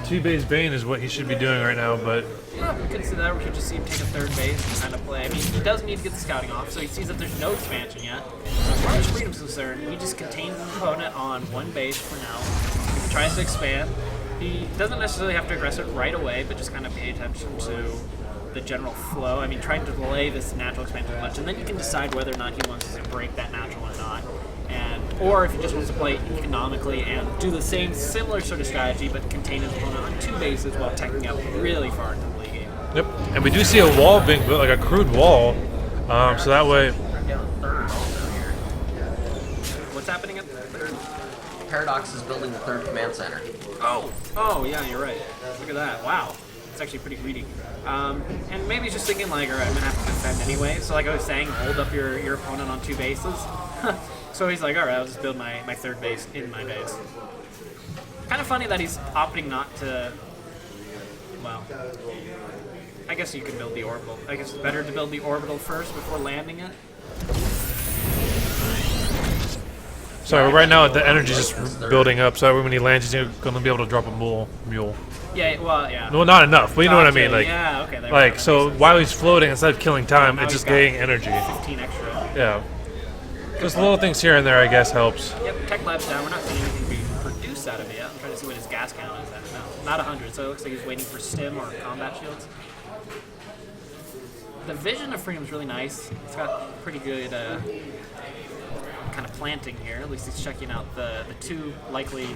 2-base Bane is what he should be doing right now, but... Yeah, we could see that. We could just see him take a third base and kind of play. I mean, he does need to get the scouting off, so he sees that there's no expansion yet. As far as Freedom's concerned, he just contains his opponent on one base for now. If he tries to expand, he doesn't necessarily have to aggress it right away, but just kind of pay attention to the general flow. I mean, trying to delay this natural expansion much, and then you can decide whether or not he wants to break that natural or not. Or if he just wants to play economically and do the similar sort of strategy, but contain his opponent on 2 bases while teching out really far into the late game. Yep, and we do see a wall being built, like a crude wall, so that way... What's happening at the third? Paradox is building the 3rd command center. Oh, yeah, you're right. Look at that. Wow. It's actually pretty greedy. And maybe he's just thinking, like, all right, I'm going to have to defend anyway. So like I was saying, hold up your opponent on 2 bases. So he's like, all right, I'll just build my 3rd base in my base. Kind of funny that he's opting not to, well, I guess you can build the orbital. I guess it's better to build the orbital first before landing it. Sorry, right now the energy's just building up, so when he lands, he's going to be able to drop a mule. Yeah, well, yeah. Well, not enough, but you know what I mean. Like, yeah, okay. Like, so while he's floating, instead of killing time, it's just getting energy. 15 extra. Yeah. Just little things here and there, I guess, helps. Yep, Tech Lab's down. We're not seeing anything being produced out of it yet. I'm trying to see what his gas count is at. No, not 100, so it looks like he's waiting for stim or combat shields. The vision of Freedom's really nice. It's got pretty good kind of planting here. At least he's checking out the 2 likely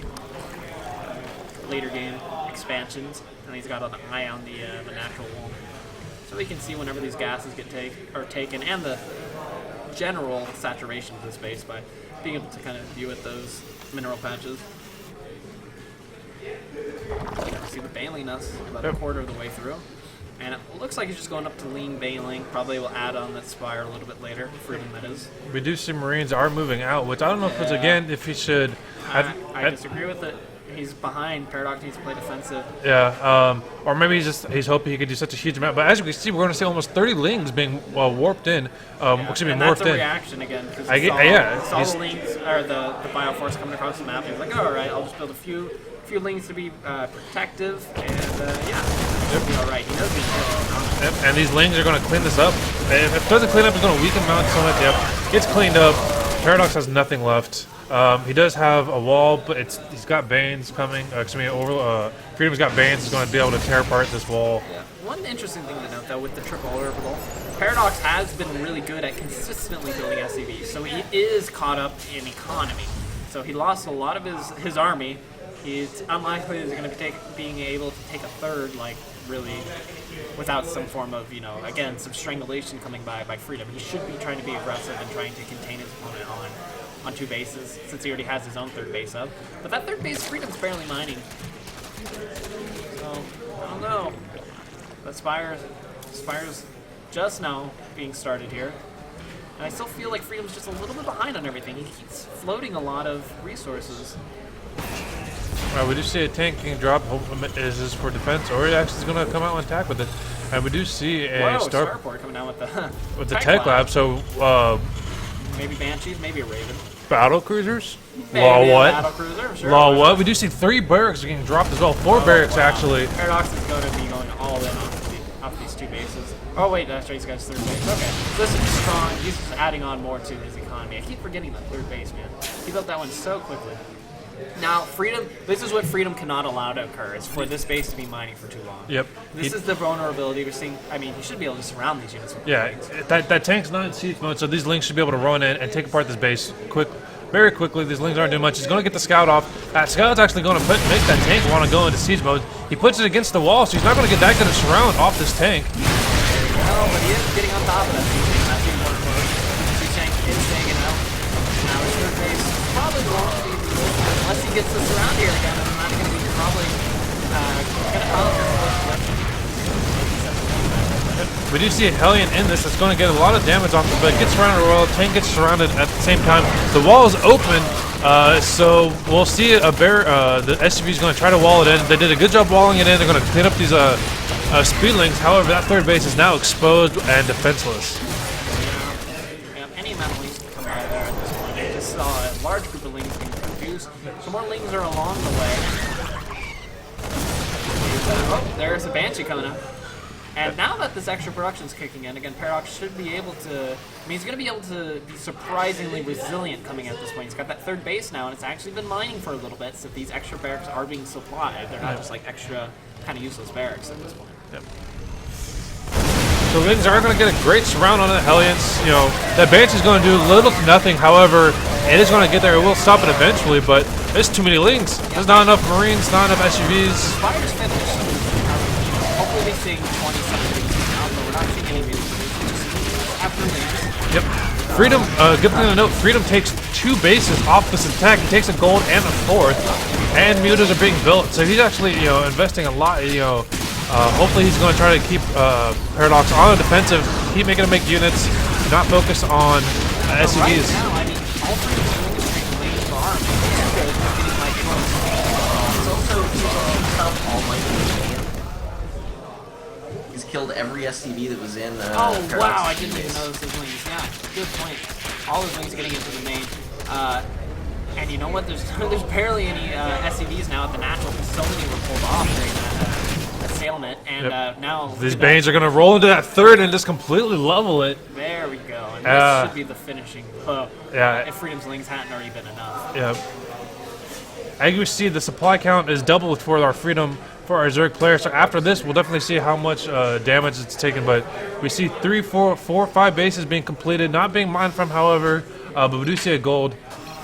later game expansions, and he's got an eye on the natural wall. So we can see whenever these gases get taken, and the general saturation of the space by being able to kind of view at those mineral patches. See the Baneling us about a quarter of the way through. And it looks like he's just going up to lean Baneling. Probably will add on that Spire a little bit later. Freedom, that is. We do see Marines are moving out, which I don't know if it's, again, if he should... I disagree with it. He's behind. Paradox needs to play defensive. Yeah, or maybe he's hoping he could do such a huge amount. But as you can see, we're going to see almost 30 lings being warped in. Excuse me, morphed in. That's a reaction again. Because he saw the lings, or the Bioforce coming across the map. He was like, all right, I'll just build a few lings to be protective, and it'll be all right. He knows he's Yep, and these lings are going to clean this up. If it doesn't clean up, it's going to weaken him out so much. Yep, gets cleaned up. Paradox has nothing left. He does have a wall, but he's got Banes coming. Freedom's got Banes. He's going to be able to tear apart this wall. Yeah. One interesting thing to note, though, with the triple orbital, Paradox has been really good at consistently building SCVs, so he is caught up in economy. So he lost a lot of his army. It's unlikely he's going to be being able to take a third, like, really, without some form of, again, some strangulation coming by Freedom. He should be trying to be aggressive and trying to contain his opponent on 2 bases, since he already has his own 3rd base up. But that 3rd base, Freedom's barely mining. So, I don't know. But Spire's just now being started here. And I still feel like Freedom's just a little bit behind on everything. He keeps floating a lot of resources. We do see a tank getting dropped. Is this for defense, or it actually is going to come out and attack with it? And we do see a Starport coming down with the tech lab. So maybe Banshees, maybe a Raven. Battle cruisers. Maybe Law a what? Battle cruiser, sure. Law what? We do see 3 barracks getting dropped as well. 4 barracks actually. Paradox is going to be going all in off these 2 bases. Oh wait, that's right, he's got his 3rd base. Okay, so this is strong. He's just adding on more to his economy. I keep forgetting that 3rd base, man. He built that one so quickly. Now, Freedom. This is what Freedom cannot allow to occur: is for this base to be mining for too long. Yep. This is the vulnerability we're seeing. I mean, he should be able to surround these units with Yeah, that tank's not in siege mode, so these lings should be able to run in and take apart this base very quickly. These lings aren't doing much. He's going to get the scout off. That scout's actually going to make that tank want to go into siege mode. He puts it against the wall, so he's not going to get that good a surround off this tank. No, but he is getting on top of that. That's the important part. This tank is hanging out. Now his 3rd base probably won't be. Unless he gets this around here again, I'm not going to be probably going to We do see a Hellion in this that's going to get a lot of damage off it, but it gets surrounded well. The tank gets surrounded at the same time. The wall is open, so we'll see a bear. The SUV is going to try to wall it in. They did a good job walling it in. They're going to clean up these speedlings. However, that 3rd base is now exposed and defenseless. Any amount of lings can come out of there at this point. I just saw a large group of lings being confused. Some more lings are along the way. Oh, there's a Banshee coming up. And now that this extra production is kicking in, again, Paradox should be able to... I mean, he's going to be able to be surprisingly resilient coming at this point. He's got that 3rd base now, and it's actually been mining for a little bit, so these extra barracks are being supplied. They're not just like extra kind of useless barracks at this point. Yep. So Lings are going to get a great surround on the Hellions. You know, that Banshee's going to do little to nothing. However, it is going to get there. It will stop it eventually, but there's too many Lings. There's not enough Marines, not enough SUVs. Fire's finished. Hopefully we're seeing 20-something Lings now, but we're not seeing any really after Lings. Yep. Freedom, good thing to note, Freedom takes 2 bases off this attack. He takes a gold and a 4th, and mutas are being built. So he's actually, you know, investing a lot, you know. Hopefully he's going to try to keep Paradox on the defensive, keep making him make units, not focus on SUVs. Right now, I mean, all 3 of them are straight lane for arms. He's also stopped all my He's killed every SCV that was in oh, wow, I didn't even notice his wings. Yeah, good point. All his wings getting into the main. And you know what? There's barely any SCVs now at the natural because so many were pulled off during that assailment. And now these Banes are going to roll into that 3rd and just completely level it. There we go. And this should be the finishing blow. Yeah. If Freedom's Lings hadn't already been enough. Yep. As you see, the supply count is doubled for our Freedom, for our Zerg players. So after this, we'll definitely see how much damage it's taken. But we see 3, 4, 5 bases being completed, not being mined from, however. But we do see a gold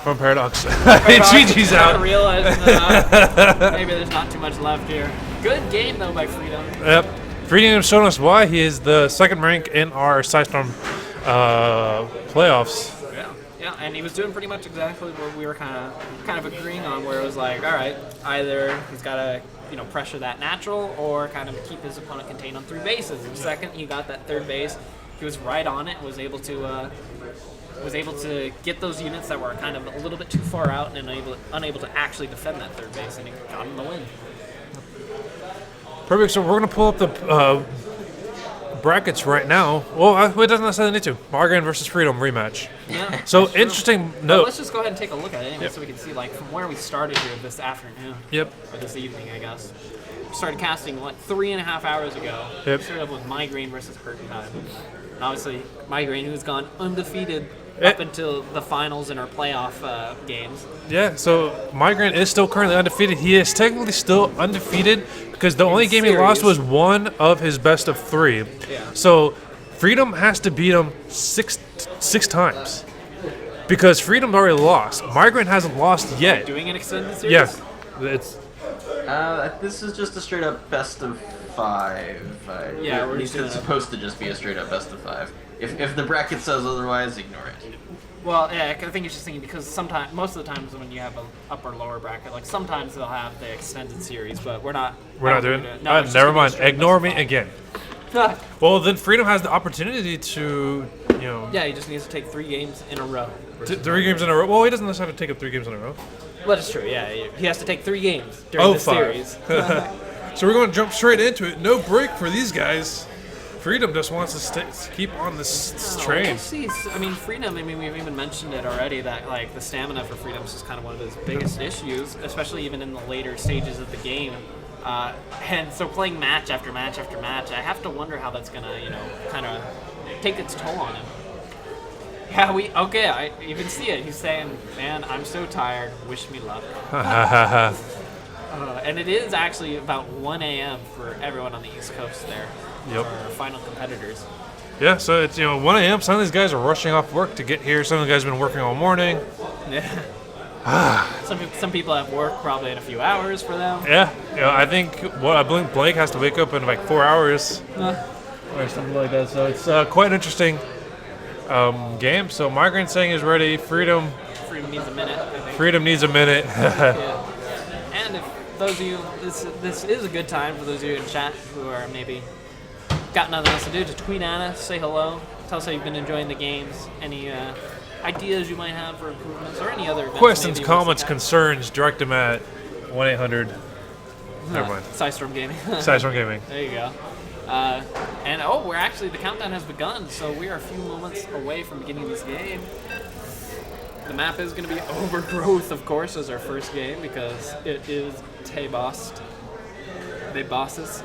from Paradox. GG's out. Realizing that maybe there's not too much left here. Good game though by Freedom. Yep. Freedom showing us why he is the 2nd rank in our Psystorm playoffs. Yeah, and he was doing pretty much exactly what we were kind of agreeing on, where it was like, all right, either he's got to pressure that natural or kind of keep his opponent contained on 3 bases. The second he got that 3rd base, he was right on it, was able to get those units that were kind of a little bit too far out and unable to actually defend that 3rd base, and he got him the win. Perfect. So we're going to pull up the brackets right now. Well, it doesn't necessarily need to. Margaret versus Freedom rematch. Yeah. So interesting note. Let's just go ahead and take a look at it anyway, so we can see like from where we started here this afternoon. Yep. Or this evening, I guess. We started casting like 3.5 hours ago. Yep. We started up with Migraine versus Hurting Time. And obviously, Migraine, who's gone undefeated up until the finals in our playoff games. Yeah, so Migrant is still currently undefeated. He is technically still undefeated because the only game he lost was one of his best of 3. Yeah. So Freedom has to beat him six times because Freedom's already lost. Migrant hasn't lost yet. Doing an extended series? Yeah, it's. This is just a straight up best of 5. Yeah, we're it's supposed to just be a straight up best of 5. If the bracket says otherwise, ignore it. Well, yeah, I think it's just thinking because most of the times when you have an upper lower bracket, like sometimes they'll have the extended series, but we're not doing it. No, never mind. Ignore me again. Yeah, Well, then Freedom has the opportunity to, he just needs to take 3 games in a row. 3 games in a row. Well, he doesn't necessarily have to take up 3 games in a row. Well, that's true. Yeah, he has to take 3 games during the 5. series. So we're going to jump straight into it. No break for these guys. Freedom just wants to keep on this train. We'll see. I mean, Freedom, we've even mentioned it already that, like, the stamina for Freedom is just kind of one of his biggest issues, especially even in the later stages of the game. And so playing match after match after match, I have to wonder how that's going to, kind of take its toll on him. Yeah, I even see it. He's saying, man, I'm so tired. Wish me luck. And it is actually about 1 a.m. for everyone on the East Coast there. Yep. For our final competitors. Yeah, so it's 1 a.m. Some of these guys are rushing off work to get here. Some of the guys have been working all morning. Yeah. Some people have work probably in a few hours for them. Yeah, I think I believe Blake has to wake up in like 4 hours or something like that. So it's quite an interesting game. So Migraine saying is ready. Freedom needs a minute, I think. Freedom needs a minute. Yeah. And if those of you, this is a good time for those of you in chat who are maybe got nothing else to do, just tweet at us, say hello, tell us how you've been enjoying the games, any ideas you might have for improvements, or any other events. Questions, comments, concerns, direct them at 1-800. Never mind. Psystorm Gaming. Psystorm Gaming. There you go. And we're actually, the countdown has begun, so we are a few moments away from beginning this game. The map is going to be Overgrowth, of course, as our first game, because it is Tebost. The bossest.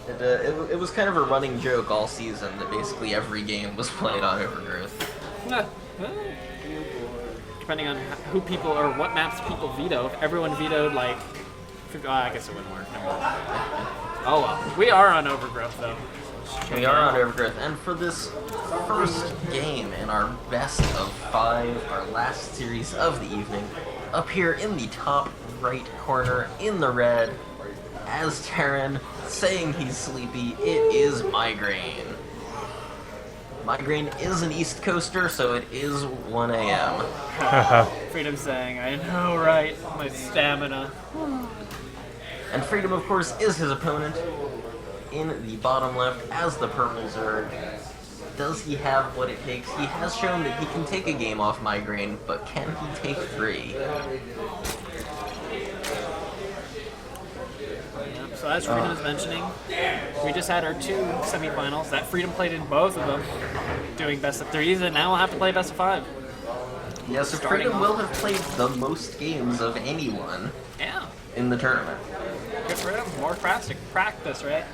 It was kind of a running joke all season that basically every game was played on Overgrowth. Depending on who people or what maps people veto. If everyone vetoed, like, I guess it wouldn't work. Never mind. Oh well, we are on Overgrowth though. We are on Overgrowth, and for this first game in our best of 5, our last series of the evening, up here in the top right corner in the red, as Terran saying he's sleepy, it is Migraine. Migraine is an East Coaster, so it is 1 a.m. Freedom saying, I know, right? My stamina. And Freedom, of course, is his opponent in the bottom left as the purple Zerg. Does he have what it takes? He has shown that he can take a game off Migraine, but can he take 3? So as Freedom was mentioning, we just had our 2 semifinals. That Freedom played in both of them, doing best of 3s, and now we'll have to play best of 5. Yeah, so Freedom will have played the most games of anyone in the tournament. Good for him. More practice, right?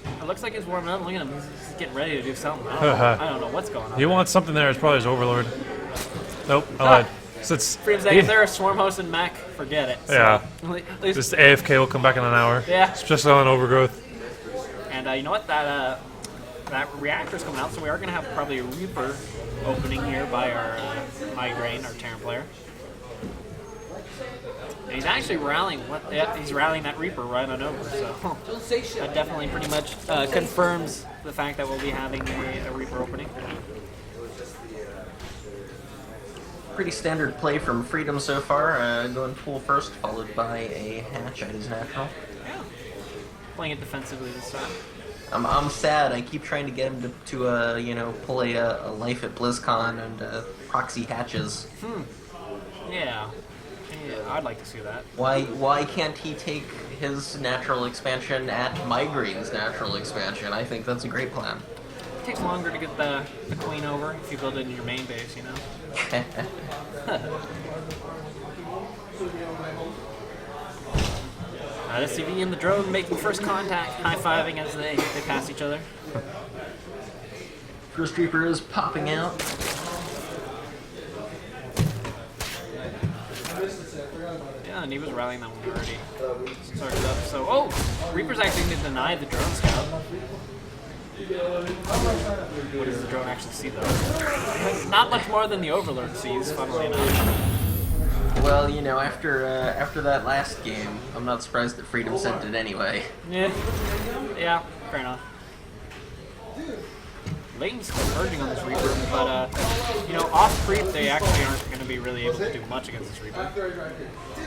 It looks like he's warming up. Look at him. He's getting ready to do something. I don't know what's going on. He wants something there. It's probably his overlord. Nope, I lied. So it's, Freedom's like, if they're a swarm host in mech, forget it. So, yeah. At least, Just AFK will come back in an hour. Yeah. Especially on Overgrowth. And you know what? That reactor's coming out, so we are going to have probably a Reaper opening here by our Migraine, our Terran player. And he's actually rallying. He's rallying that Reaper right on over. So that definitely pretty much confirms the fact that we'll be having a Reaper opening. Pretty standard play from Freedom so far. Going full first, followed by a hatch at his natural. Yeah. Playing it defensively this time. I'm sad. I keep trying to get him to pull a life at BlizzCon and proxy hatches. Yeah, I'd like to see that. Why can't he take his natural expansion at Migraine's natural expansion? I think that's a great plan. It takes longer to get the queen over if you build it in your main base, you know? SCV and the drone making first contact, high-fiving as they pass each other. First Reaper is popping out. Yeah, and he was rallying that one already. Started up. So, Reaper's actually going to deny the drone scout. What does the drone actually see, though? Not much more than the Overlord sees, funnily enough. Well, after that last game, I'm not surprised that Freedom sent it anyway. Yeah, fair enough. Layton's converging on this Reaper, but, off creep, they actually aren't going to be really able to do much against this Reaper.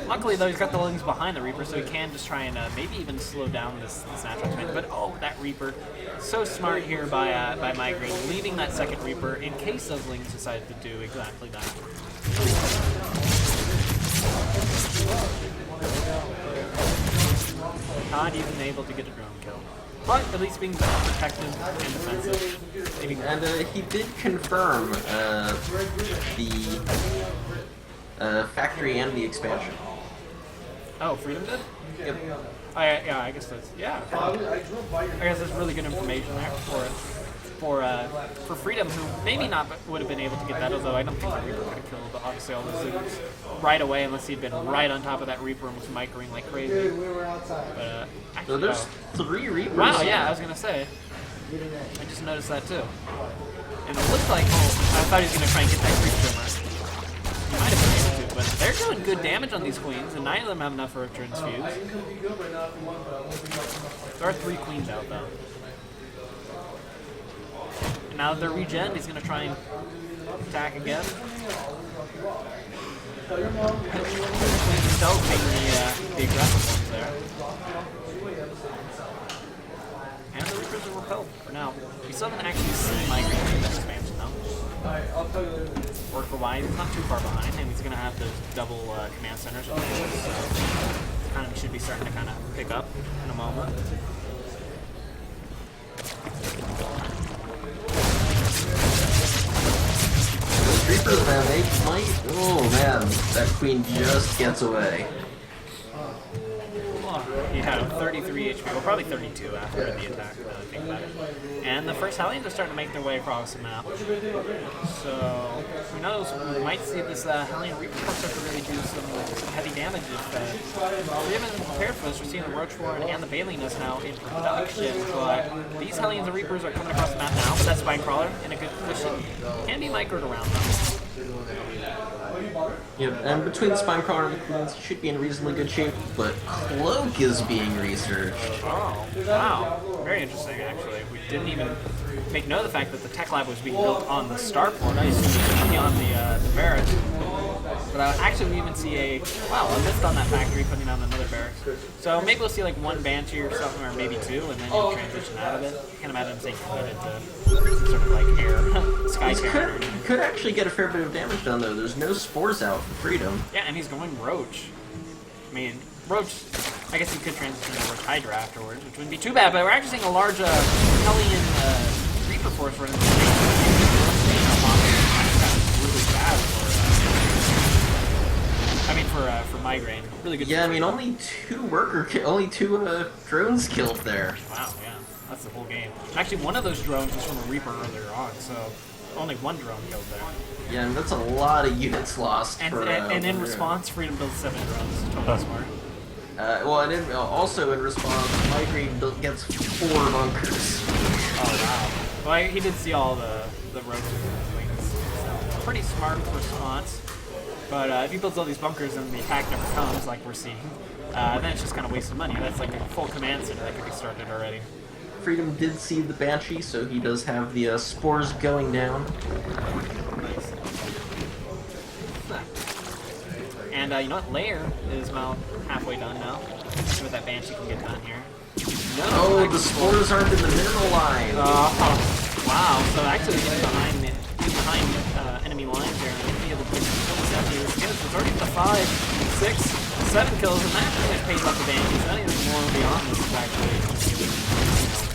Luckily, though, he's got the Lings behind the Reaper, so he can just try and maybe even slow down this natural expansion. But, that Reaper, so smart here by Migraine, leaving that second Reaper in case those Lings decided to do exactly that. Not even able to get a drone kill. But at least being protected and defensive. Maybe. And he did confirm the factory and the expansion. Oh, Freedom did? Yep. Yeah, I guess that's, yeah. I guess that's really good information there for Freedom, who maybe not would have been able to get that, although I don't think the Reaper could have killed obviously all the Zoots right away unless he'd been right on top of that Reaper and was microing like crazy. But actually, So there's 3 Reapers. wow, yeah, I was gonna say. I just noticed that too. And it looks like, I thought he was gonna try and get that creep trimmer. He might have been able to, but they're doing good damage on these queens, and neither of them have enough for a transfuse. There are 3 queens out though. And now that they're regen, he's gonna try and attack again. Still taking the aggressive ones there. And the Reapers are repelled for now. We still haven't actually seen Migrate in this expansion though. Work for wide, he's not too far behind, and he's gonna have those double command centers. So kind of should be starting to kind of pick up in a moment. Reapers, man, they might. Oh man, that queen just gets away. Yeah, 33 HP, well probably 32 after the attack, now that I think about it. And the first Hellions are starting to make their way across the map. So, who knows, we might see this Hellion Reaper start to really do some heavy damage if we haven't prepared for this. We're seeing the Roachborn and the Balinus now in production, but these Hellions and Reapers are coming across the map now, but that Spinecrawler in a good position. Can be microed around them. Yep, and between the Spinecrawler and the Queens, he should be in reasonably good shape, but Cloak is being researched. Oh, wow. Very interesting, actually. We didn't even make note of the fact that the tech lab was being built on the starport. I assumed it would be on the barracks. But actually, we even see a mist on that factory putting down another barracks. So maybe we'll see like 1 Banshee or something, or maybe 2, and then you transition out of it. I can't imagine him staying committed to some sort of like air, sky carrier. Could actually get a fair bit of damage done though. There's no spores out for Freedom. Yeah, and he's going Roach. I mean, Roach, I guess he could transition to Roach Hydra afterwards, which wouldn't be too bad, but we're actually seeing a large Hellion Reaper force running through the really bad for Migraine. Really good. Yeah, I mean, only 2 drones killed there. Wow, yeah, that's the whole game. Actually, one of those drones was from a Reaper earlier on, so only 1 drone killed there. Yeah, and that's a lot of units lost. And in response, Freedom builds 7 drones. Totally smart. Well, and also in response, Migraine gets 4 bunkers. Oh wow. Well, he did see all the roads and wings. So, pretty smart response. But if he builds all these bunkers and the attack never comes, like we're seeing, then it's just kind of wasted money. That's like a full command center that could be started already. Freedom did see the Banshee, so he does have the spores going down. Nice. And you know what? Lair is about halfway done now. Let's see what that Banshee can get done here. No, oh, the spores aren't in the mineral line. Wow. So actually getting behind enemy lines here. And be able to get some kills out here. It's already to 5, 6, 7 kills, and that really pays off the Banshees. Anything more beyond this is actually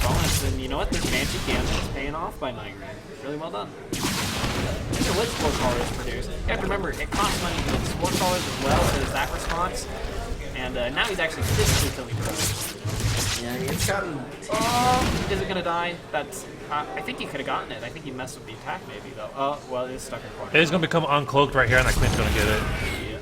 bonus. And you know what? This Banshee damage is paying off by Migraine. Really well done. These are what Spore Callers produce. You have to remember, it costs money to build Spore Callers as well, so there's that response. And now he's actually physically killing drones. Yeah, he's gotten... Is it gonna die? That's... I think he could have gotten it. I think he messed with the attack maybe, though. Oh, well, it is stuck in corner. It is going to become uncloaked right here, and that Queen's going to get it. Yeah.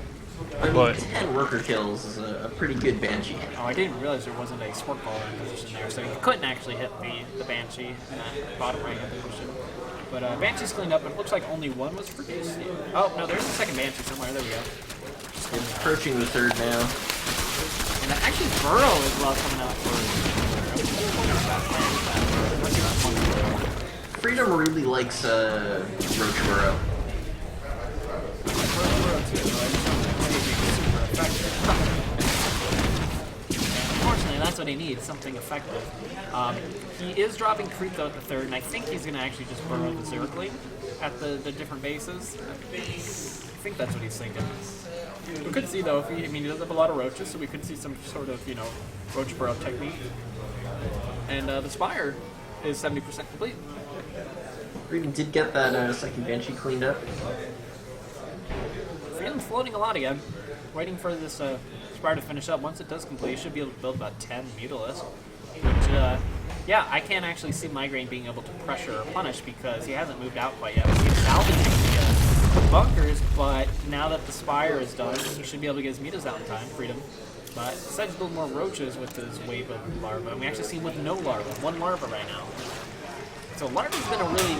I mean, But 10 worker kills is a pretty good Banshee. Oh, I didn't realize there wasn't a Sport Caller in position there, so he couldn't actually hit the Banshee in that bottom right position. But Banshee's cleaned up, and it looks like only 1 was produced. Oh, no, there's a second Banshee somewhere. There we go. It's approaching the 3rd now. And actually, Burrow is well coming out for Freedom really likes Roach Burrow. Unfortunately, that's what he needs, something effective. He is dropping creep though at the 3rd, and I think he's going to actually just burrow the Zergling at the different bases. I think that's what he's thinking. We could see though, he does have a lot of roaches, so we could see some sort of, roach burrow technique. And the Spire is 70% complete. Freedom did get that second Banshee cleaned up. Freedom's floating a lot again. Waiting for this Spire to finish up. Once it does complete, you should be able to build about 10 Mutilis. Which, yeah, I can't actually see Migraine being able to pressure or punish because he hasn't moved out quite yet. He's salvaging the bunkers, but now that the Spire is done, he should be able to get his Mutas out in time. Freedom. But decides to build more roaches with his wave of larvae. And we actually see him with no larva, one larva right now. So larva's been a really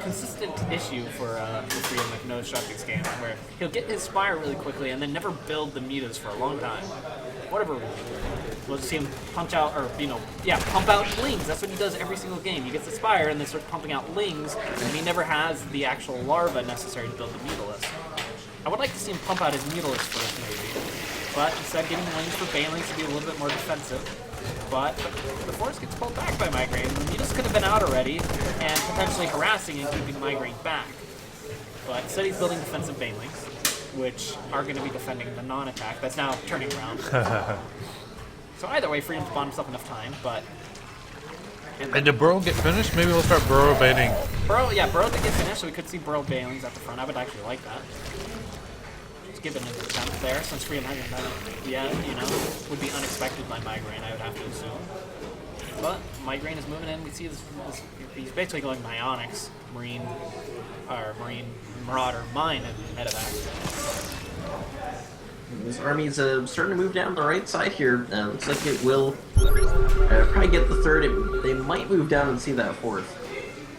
consistent issue for Freedom with no destructive scams, where he'll get his Spire really quickly and then never build the Mutas for a long time. Whatever. We'll just see him punch out, or, pump out lings. That's what he does every single game. He gets the Spire and then starts pumping out lings, and he never has the actual larva necessary to build the Mutalis. I would like to see him pump out his Mutalis first, maybe. But instead, getting lings for Banelings to be a little bit more defensive. But the force gets pulled back by Migraine. The Mutas could have been out already, and potentially harassing and keeping Migraine back. But instead, he's building defensive Banelings, which are going to be defending the non-attack. That's now turning around. So either way, Freedom's bought himself enough time, but... And did Burrow get finished? Maybe we'll start Burrow baiting. Burrow did get finished, so we could see Burrow Banelings at the front. I would actually like that. Just give it an attempt there, since Freedom hasn't done it yet, would be unexpected by Migraine, I would have to assume. But Migraine is moving in. We see this he's basically going Myonix, Marine Marauder, Mine, and Medevac. This army's starting to move down the right side here. Looks like it will probably get the third. They might move down and see that fourth.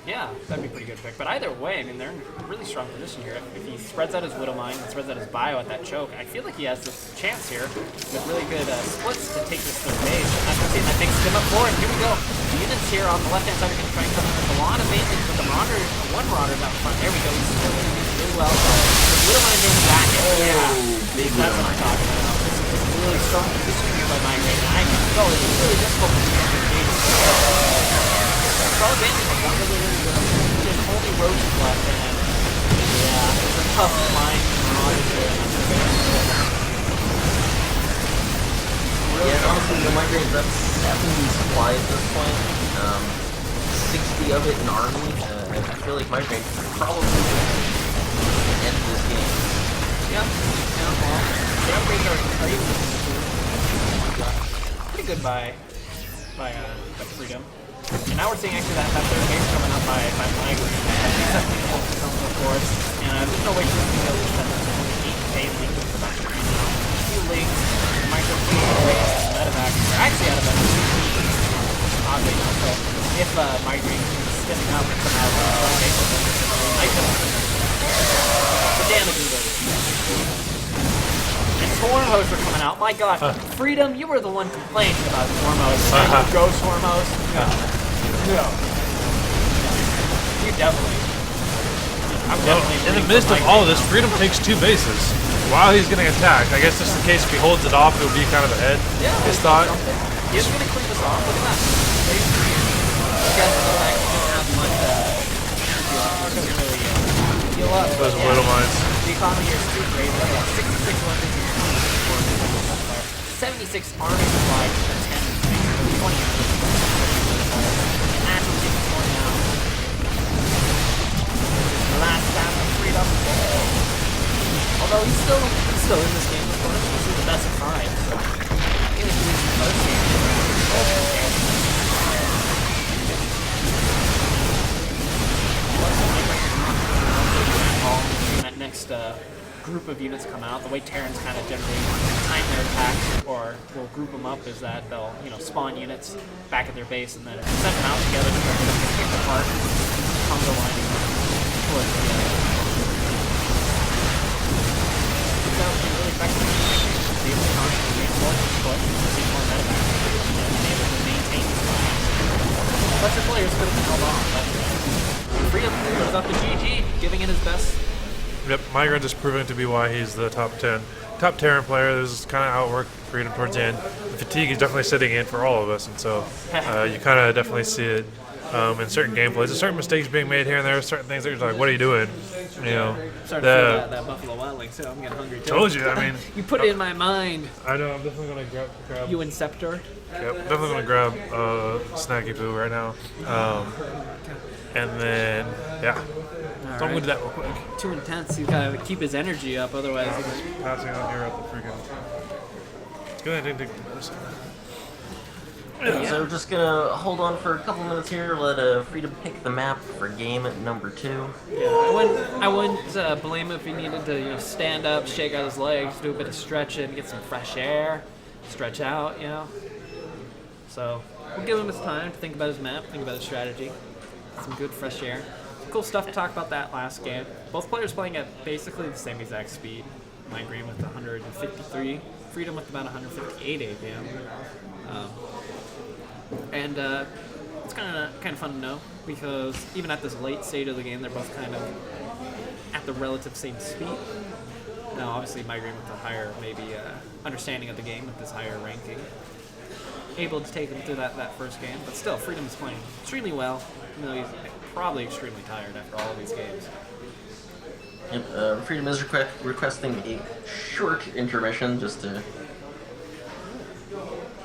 Yeah, that'd be a pretty good pick. But either way, they're in a really strong position here. If he spreads out his Widow Mine and spreads out his Bio at that choke, I feel like he has this chance here with really good splits to take this third base. And that's what that big stim up forward. Here we go. The units here on the left-hand side are going to try and come in with a lot of maintenance, but the Marauder, one Marauder's out front. There we go. He's still doing really well. The Widow Mine in the back. Big That's what I'm talking about. This is a really strong position here by Migraine. And I can go. It's really difficult to engage. Probably really good. There's only roaches left, and it's a tough line here. Yeah, honestly, the Migraine, that's 70 supply at this point. 60 of it in army. I feel like Migraine probably end this game. The upgrades are even pretty good by Freedom. And now we're seeing actually that third base coming up by Migraine. Of course. And there's no way for him to be able to send this only 8 day link with production right now. A few links, Migraine, and Medevac are actually out of it. Oddly enough. So if Migraine is spinning up and somehow base with them, they might have the damage is over. And Swarmos are coming out. My god, Freedom, you were the one complaining about Swarmos. Go Swarmos. No. You definitely. In the midst of all of this, Freedom takes 2 bases while he's getting attacked. I guess just in case if he holds it off, it'll be kind of ahead. Yeah, his thought. He's going to clean this off. Look at that. Again, Medevac doesn't have much. Doesn't really heal up. Those Widow Mines. The economy here is too great. Look at that. 66 weapons. 76 army supply for 10, 20 army. Actually, it's going now. The last stab of Freedom. Although he's still in this game, of course. This is the best of 5. So he was doing some other games. That next group of units come out, the way Terrans kind of generally time their attacks or will group them up is that they'll spawn units back at their base and then send them out together to try to pick apart, combo lining towards the other. That would be really effective. The constantly reinforce the push, see more medevac, and be able to maintain the line. Lesser players could have been held on, but Freedom goes up to GG, giving it his best. Yep, Migraine just proving to be why he's the top Terran player. This is kind of how it worked for Freedom towards the end. The fatigue is definitely setting in for all of us, and so you kind of definitely see it in certain gameplays. There's certain mistakes being made here and there. Certain things that you're like, what are you doing? You know, Starting to feel that Buffalo Wild Wings, so I'm getting hungry too. told you. I mean, You put it in my mind. I know. I'm definitely gonna grab. You Inceptor. Yep, definitely gonna grab snacky poo right now. And then yeah, so I'm gonna do that real quick. Too intense. He's gotta keep his energy up, otherwise. Passing out here at the freaking. Go ahead and take this. So we're just gonna hold on for a couple minutes here, let Freedom pick the map for game number 2. Yeah, I wouldn't blame him if he needed to, stand up, shake out his legs, do a bit of stretching, get some fresh air, stretch out, So we'll give him his time to think about his map, think about his strategy, some good fresh air. Cool stuff to talk about that last game. Both players playing at basically the same exact speed. Migraine with 153, Freedom with about 158 APM. And it's kind of fun to know because even at this late stage of the game, they're both kind of at the relative same speed. Now, obviously, Migraine with a higher understanding of the game with this higher ranking, able to take them through that first game. But still, Freedom is playing extremely well, even though he's probably extremely tired after all of these games. Yep, Freedom is requesting a short intermission just to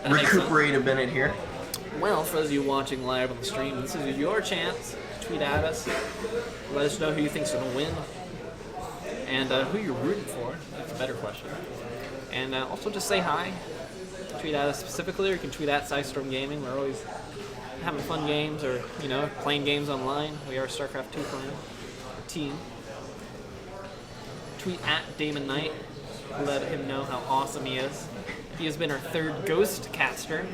recuperate a minute here. Well, for those of you watching live on the stream, this is your chance to tweet at us. Let us know who you think's going to win and who you're rooting for. That's a better question. And also just say hi. Tweet at us specifically, or you can tweet at SciStorm Gaming. We're always having fun games or, playing games online. We are a StarCraft 2 playing team. Tweet at Damon Knight. Let him know how awesome he is. He has been our third ghost caster.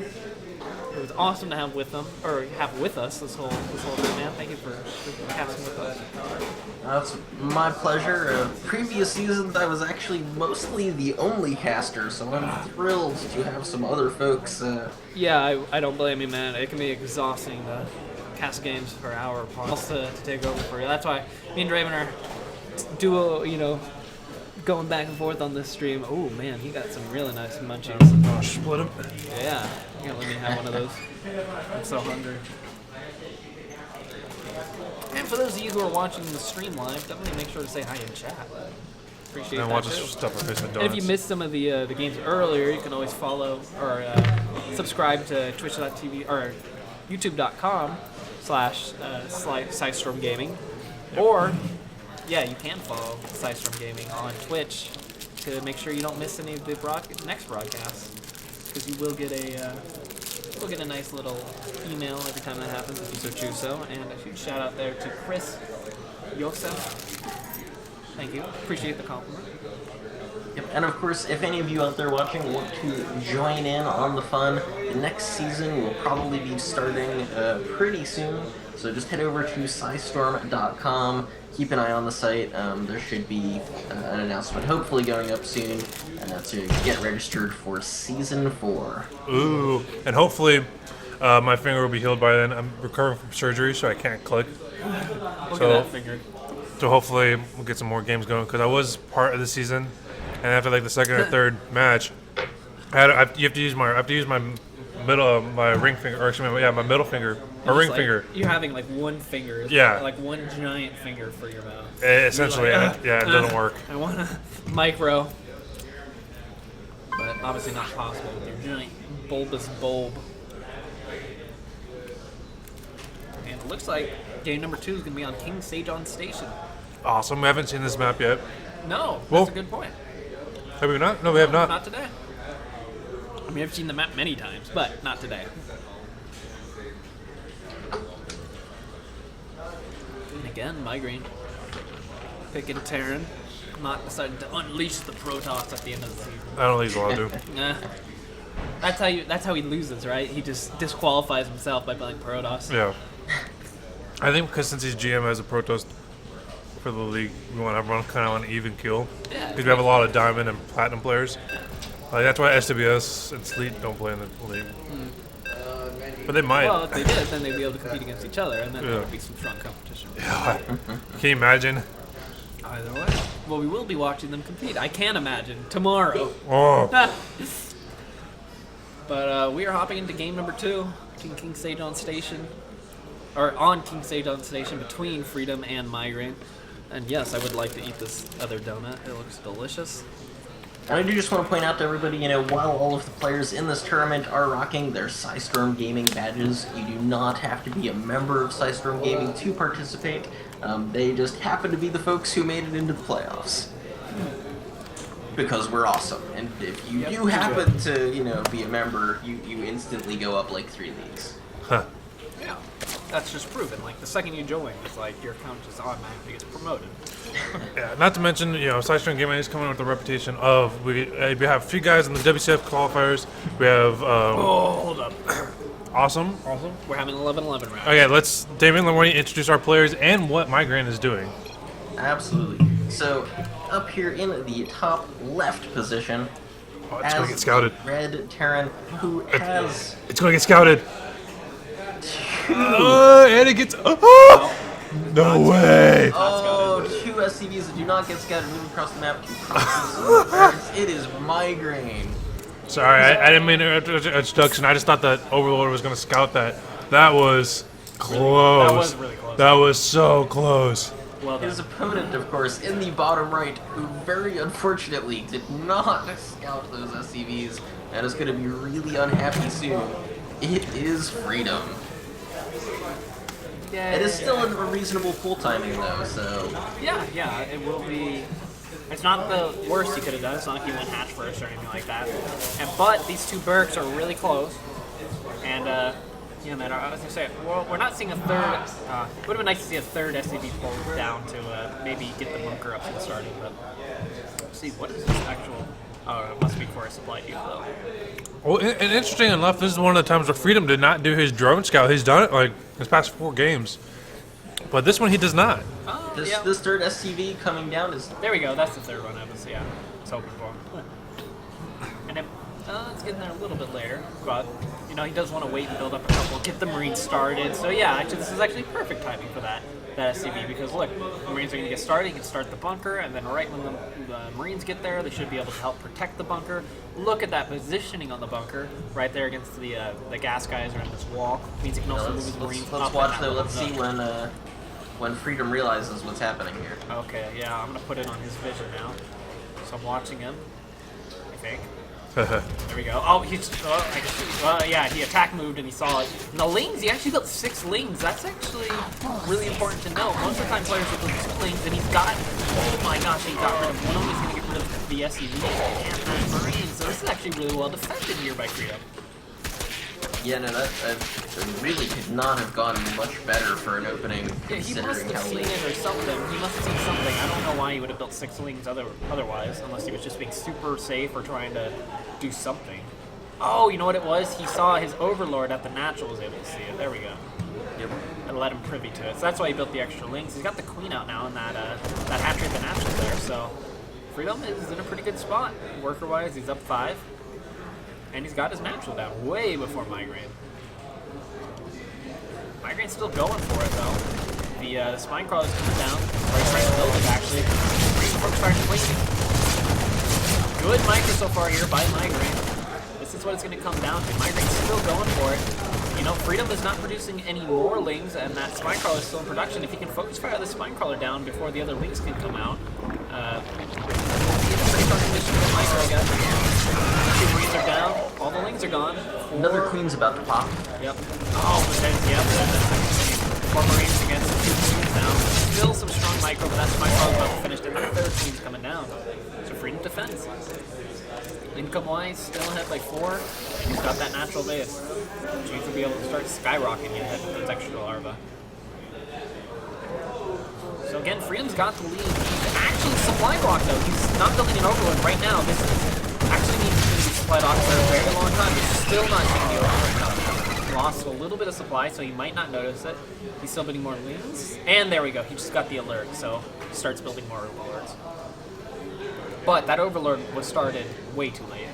It was awesome to have with us this whole time, man. Thank you for casting with us. It's my pleasure. Previous seasons, I was actually mostly the only caster, so I'm thrilled to have some other folks. Yeah, I don't blame you, man. It can be exhausting to cast games for an hour upon us to take over for you. That's why me and Draven are duo, going back and forth on this stream. Oh man, he got some really nice munchies. Oh, split him. Yeah, you gotta let me have one of those. I'm so hungry. And for those of you who are watching the stream live, definitely make sure to say hi in chat. Appreciate And that watch too. us stuff our face with And if donuts. you missed some of the games earlier, you can always follow or subscribe to twitch.tv or youtube.com/SciStorm Gaming, or yeah, you can follow SciStorm Gaming on Twitch to make sure you don't miss any of the next broadcasts, because you will get a nice little email every time that happens if you so choose so. And a huge shout out there to Chris Yosef. Thank you. Appreciate the compliment. Yep. And of course, if any of you out there watching want to join in on the fun, the next season will probably be starting pretty soon. So just head over to SciStorm.com. Keep an eye on the site. There should be an announcement hopefully going up soon to get registered for Season 4. Ooh, and hopefully my finger will be healed by then. I'm recovering from surgery, so I can't click. Look at that finger. So hopefully we'll get some more games going, because I was part of the season, and after like the second or third match, you have to use my middle my ring finger, or excuse me, yeah, my middle finger or ring finger. You're having like one finger, Yeah. like one giant finger for your mouth. Essentially, You're like, it doesn't work. I want a micro, but obviously not possible with your giant bulbous bulb. And it looks like game number 2 is going to be on King Sejon Station. Awesome. We haven't seen this map yet. No, Well- that's a good point. Have we not? No, we have not. Not today. I mean, I've seen the map many times, but not today. And again, Migraine. Picking Terran. Not deciding to unleash the Protoss at the end of the season. I don't think he's allowed to. Nah. That's how he loses, right? He just disqualifies himself by playing Protoss. Yeah. I think because since he's GM as a Protoss for the league, we want everyone kind of on an even keel. Yeah. Because we have a lot of diamond and platinum players. Like that's why SWS and Sleet don't play in the league. But they might. Well, if they did, then they'd be able to compete against each other, and then Yeah. there would be some strong competition. Can you imagine? Either way. Well, we will be watching them compete. I can imagine. Tomorrow. Oh, But we are hopping into game number 2. King Sejon Station. or on King Sejong Station between Freedom and Migraine. And yes, I would like to eat this other donut. It looks delicious. And I do just want to point out to everybody, while all of the players in this tournament are rocking their Psystorm Gaming badges, you do not have to be a member of Psystorm Gaming to participate. They just happen to be the folks who made it into the playoffs. Because we're awesome. And if you do happen to, be a member, you instantly go up like 3 leagues. Huh. Yeah, that's just proven. Like, the second you join, it's like your account just automatically gets promoted. Yeah, not to mention, Sidestream Gaming is coming with the reputation of we have a few guys in the WCF qualifiers. We have Hold up. awesome. We're having 11-11 round. Okay, let's Damien Lemoyne introduce our players and what Migraine is doing. Absolutely. So, up here in the top left position, It's going to get scouted. Red Terran, who has It's going to get scouted. And it gets. No way. Oh, 2 SCVs that do not get scattered moving across the map to cross. It is Migraine. Sorry, I didn't mean to interrupt your introduction. I just thought that Overlord was going to scout that. That was close. That was really close. That was so close. Well done. His opponent, of course, in the bottom right, who very unfortunately did not scout those SCVs and is going to be really unhappy soon. It is Freedom. Yeah, It is still a reasonable full timing though, so Yeah, it will be. It's not the worst you could have done. It's not like you went hatch first or anything like that. But these 2 Berks are really close. And, man, I was going to say, well, we're not seeing a third. It would have been nice to see a third SCV pulled down to maybe get the bunker up to the starting. But let's see, what is this actual. Oh, it must be for a supply heap, though. Well, and interesting enough, this is one of the times where Freedom did not do his drone scout. He's done it like his past 4 games. But this one he does not. Oh, this third SCV coming down is There we go. That's the third one I was hoping for. And it's getting there a little bit later, but he does want to wait and build up a couple, get the Marines started. So yeah, actually, this is actually perfect timing for that SCV because look, the Marines are going to get started. You can start the bunker, and then right when the Marines get there, they should be able to help protect the bunker. Look at that positioning on the bunker right there against the gas guys are in this wall. Means he can also move his Marines let's up. watch though. Let's see when Freedom realizes what's happening here. Okay, yeah, I'm gonna put it on his vision now. So I'm watching him. I think. There we go. Oh, he attack moved and he saw it. And the lings, he actually built 6 lings. That's actually really important to know. Most of the time players will build 2 lings and he's got, oh my gosh, he got rid of one of them. He's going to get rid of the SUV and the Marines. So this is actually really well defended here by Freedom. Yeah, no, that really could not have gone much better for an opening, Yeah, he must considering have how seen late. it or something. He must have seen something. I don't know why he would have built 6 lings otherwise, unless he was just being super safe or trying to do something. Oh, you know what it was? He saw his Overlord at the natural was able to see it. There we go. Yep. And let him privy to it. So that's why he built the extra lings. He's got the Queen out now in that hatchery at the natural there. So Freedom is in a pretty good spot. Worker-wise, he's up 5. And he's got his natural down way before Migraine. Migraine's still going for it, though. The Spine Crawler's coming down. Or he's trying to build it, actually. Freedom starting waiting. Good micro so far here by Migraine. This is what it's going to come down to. Migraine's still going for it. Freedom is not producing any more lings, and that Spine Crawler is still in production. If he can focus fire the Spine Crawler down before the other lings can come out, pretty fun condition for Micro, I guess. 2 Marines are down. All the lings are gone. 4. Another Queen's about to pop. Yep. Oh, but then, yep. 4 Marines against 2 Queens now. Still some strong Micro, but that's Micro about to finish. And the 3rd Queen's coming down. So Freedom defends. Income-wise, still ahead by 4. And he's got that natural base. Jeans will be able to start skyrocketing ahead with those extra larvae. So again, Freedom's got the lead. He's actually supply block though. He's not building an Overlord right now. This actually means he's going to be supply blocked for a very long time. He's still not taking the Overlord. Lost a little bit of supply, so he might not notice it. He's still building more lings. And there we go. He just got the alert, so he starts building more Overlords. But that Overlord was started way too late.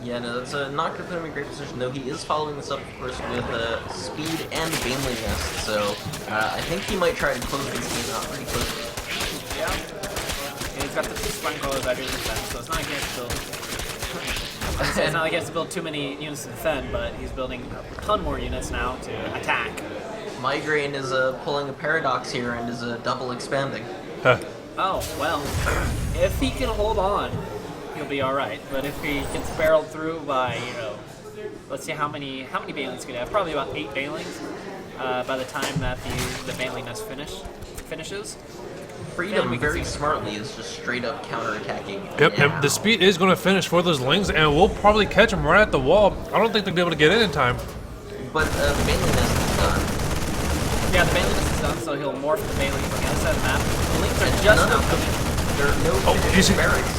Yeah, no, that's not going to put him in a great position, though. He is following this up, of course, with speed and Baneling Nest, so I think he might try to close this game out pretty quickly. Yeah. And he's got the 2 Spine Crawlers out here in defense, so it's not against build. So it's not like he has to build too many units to defend, but he's building a ton more units now to attack. Migraine is pulling a paradox here and is double expanding. Huh. Oh, well, if he can hold on, he'll be alright. But if he gets barreled through by, let's see how many Banelings could have. Probably about 8 Banelings by the time that the Baneling nest finishes. Freedom very smartly is just straight up counterattacking. Yep, and the speed is going to finish for those lings, and we'll probably catch them right at the wall. I don't think they'll be able to get in time. But the Baneling nest is done. Yeah, the Baneling nest is done, so he'll morph the Baneling from the other side of the map. The lings are just now coming. There are no he's- barracks.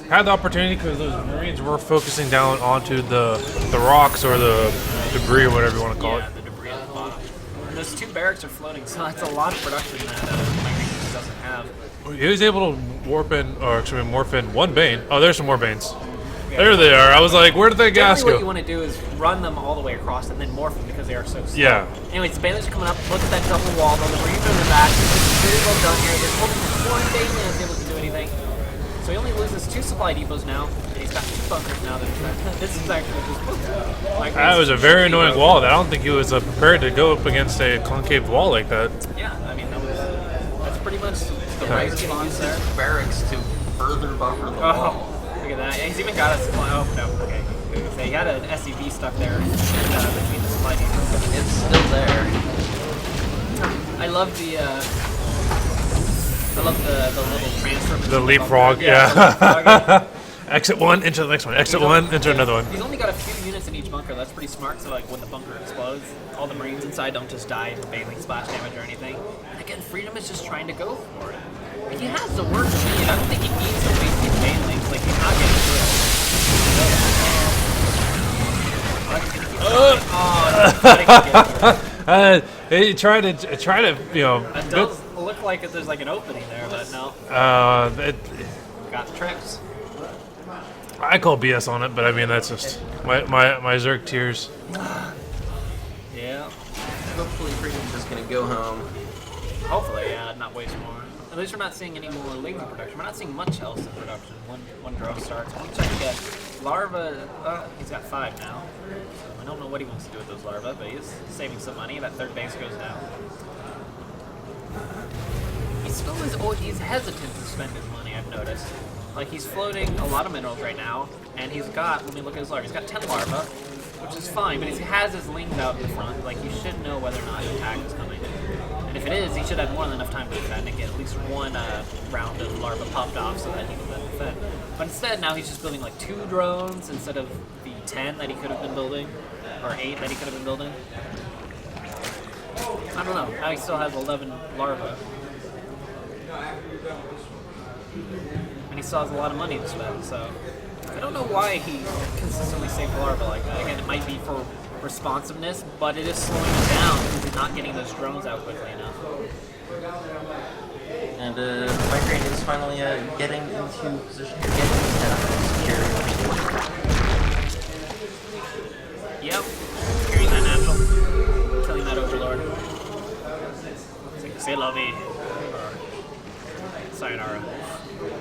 He had the opportunity because those Marines were focusing down onto the rocks or the debris or whatever you want to call Yeah, it. the debris at the bottom. And those 2 barracks are floating, so that's a lot of production that Migraine just doesn't have. He was able to morph in 1 Bane. Oh, there's some more Banes. There they are. I was like, where did that gas Generally what you go? want to do is run them all the way across and then morph them because they are so slow. Yeah. Anyways, the Banelings are coming up. Look at that double wall, though. The Marines are in the back. It's very well done here. There's only 1 Baneling that's able to do anything. So he only loses 2 supply depots now, and he's got 2 bunkers now. This is actually just That was a very annoying wall. I don't think he was prepared to go up against a concave wall like that. Yeah, I mean, that's pretty much the right He's going to response use there. his barracks to further buffer the wall. Oh, look at that. He's even got a supply. Oh, no, okay. He had an SCV stuck there between the supply depots. It's still there. I love the little transfer. The between leapfrog, bunker. yeah. The leapfrog. Exit 1, enter the next one. Exit 1, enter another one. He's only got a few units in each bunker. That's pretty smart. So like when the bunker explodes, all the Marines inside don't just die from Baneling splash damage or anything. And again, Freedom is just trying to go for it. Like, he has the work to lead. I don't think he needs to waste these Banelings. Like he's not getting through it. He tried to, It does look like there's like an opening there, but no. Got the tricks. I call BS on it, but I mean that's just my Zerg tears. Yeah. Hopefully Freedom's just going to go home. Hopefully, yeah, not waste more. At least we're not seeing any more Lings in production. We're not seeing much else in production. One drone starts. One check again. Larva, he's got 5 now. So I don't know what he wants to do with those larvae, but he's saving some money. That 3rd base goes down. He still is. He's hesitant to spend his money, I've noticed. Like, he's floating a lot of minerals right now, and he's got, let me look at his larvae, he's got 10 larvae, which is fine, but he has his lings out in the front. Like, you should know whether or not an attack is coming. And if it is, he should have more than enough time to defend and get at least 1 round of larva popped off so that he can then defend. But instead, now he's just building like 2 drones instead of the 10 that he could have been building, or 8 that he could have been building. I don't know. Now he still has 11 larvae. And he still has a lot of money to spend, so I don't know why he consistently saved larvae like that. Again, it might be for responsiveness, but it is slowing him down because he's not getting those drones out quickly enough. And Migraine is finally getting into position here, getting his head up and secure. Yep. Carrying that natural. Killing that overlord. Say la vie. Sayonara.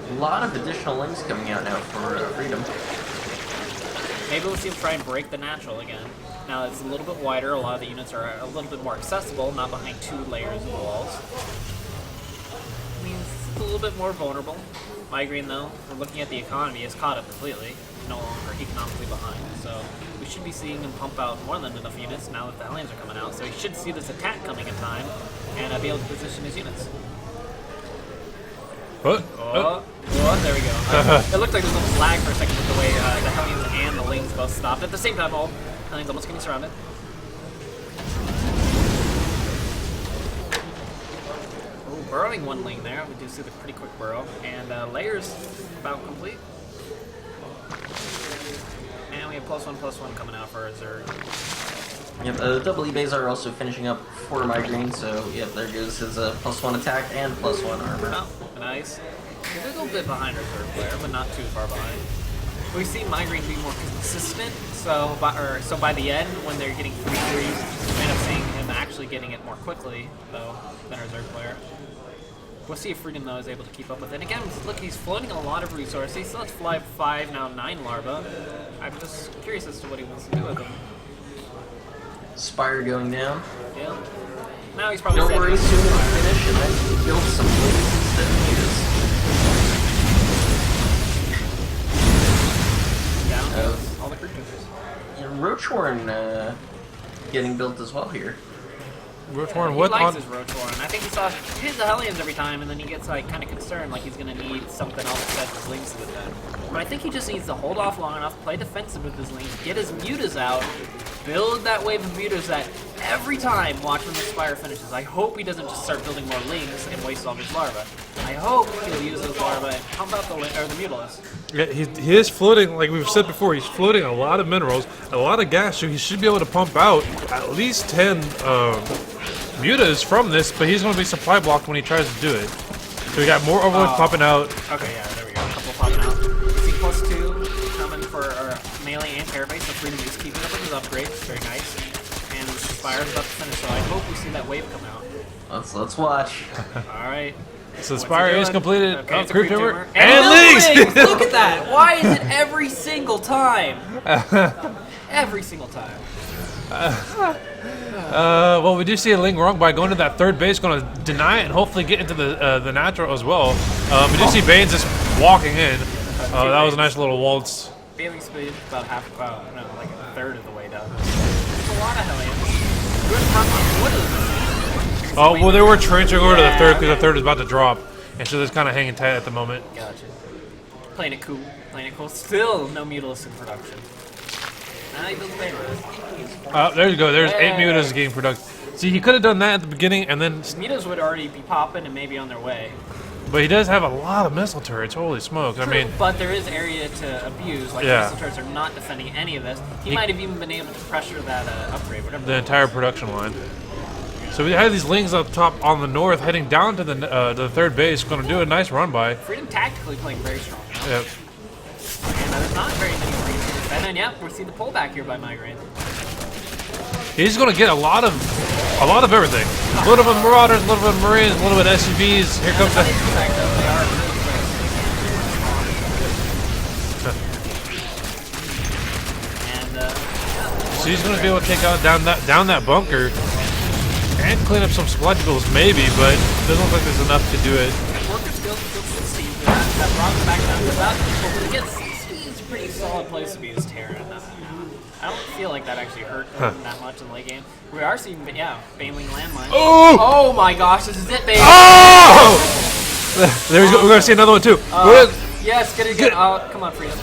A lot of additional links coming out now for Freedom. Maybe we'll see him try and break the natural again. Now it's a little bit wider, a lot of the units are a little bit more accessible, not behind 2 layers of walls. I mean, it's a little bit more vulnerable. Migraine, though, we're looking at the economy, is caught up completely. He's no longer economically behind. So we should be seeing him pump out more than enough units now that the Hellions are coming out. So he should see this attack coming in time and be able to position his units. What? Oh, there we go. It looked like there was a little lag for a second with the way the Hellions and the Lings both stopped. At the same time, all Hellions almost getting surrounded. Oh, burrowing 1 Ling there. We do see the pretty quick burrow. And layers about complete. And we have +1/+1 coming out for our Zerg. Yep, double E-Bays are also finishing up for Migraine, so yep, there goes his +1 attack and +1 armor. Oh, nice. A little bit behind our third player, but not too far behind. We see Migraine be more consistent, so by the end, when they're getting 3-3s, we end up seeing him actually getting it more quickly, though, than our third player. We'll see if Freedom, though, is able to keep up with it. Again, look, he's floating a lot of resources. He still has fly 5, now 9 Larva. I'm just curious as to what he wants to do with them. Spire going down. Yeah. Now he's probably Don't worry, soon it'll finish and then build some wings instead of mutas. Down goes all the creatures. Roachhorn getting built as well here. Roachhorn, He what likes on? his Roachhorn. I think he hits the Hellions every time, and then he gets like kind of concerned, like he's gonna need something else besides his links with them. But I think he just needs to hold off long enough, play defensive with his links, get his mutas out, build that wave of mutas that every time, watch when the Spire finishes. I hope he doesn't just start building more links and waste all of his larvae. I hope he'll use those larvae and pump out the Mutalis. Yeah, he is floating, like we've said before, he's floating a lot of minerals, a lot of gas, so he should be able to pump out at least 10 mutas from this, but he's going to be supply blocked when he tries to do it. So we got more overload popping out. Okay, yeah, there we go. A couple popping out. See +2 coming for melee and terror base, so Freedom is keeping up with his upgrades. Very nice. And Spire's about to finish, so I hope we see that wave come out. Let's watch. Alright. So Spire is completed. Okay, it's a Creep creep tumor. tumor. And Lings! Lings! Look at that! Why is it every single time? Every single time. Well, we do see a Ling wrong by going to that third base, going to deny it and hopefully get into the natural as well. We do see Banes just walking in. That was a nice little waltz. Bailing speed about half, like a third of the way down. There's a lot of Hellions. Good front line. What is this? Oh, well, they were trenching over to the third because the third is about to drop. And so they're kind of hanging tight at the moment. Gotcha. Playing it cool. Playing it cool. Still no Mutalis in production. Now he builds Mutalis. There you go. There's 8 mutas getting production. See, he could have done that at the beginning and then... Mutas would already be popping and maybe on their way. But he does have a lot of missile turrets. Holy smokes. True, I mean... but there is area to abuse. Like, missile turrets are not defending any of this. He might have even been able to pressure that upgrade, whatever. The entire production line. So we have these Lings up top on the north, heading down to the third base. Going to do a nice run by. Freedom tactically playing very strong. Yep. And there's not very many Freedoms. And then, yep, we see the pullback here by Migraine. He's going to get a lot of everything. A little bit of Marauders, a little bit of Marines, a little bit of SUVs. Here comes the... So he's going to be able to take out down that bunker and clean up some psychologicals maybe, but it doesn't look like there's enough to do it. Worker skills still succeed. That Bronx back down to about it's a pretty solid place to be as Terra. I don't feel like that actually hurt him that much in the late game. We are seeing, Baneling landmine. Oh my gosh, this is it, baby. Oh! We're going to see another one too. Yes, get it. Oh, come on, Freedom.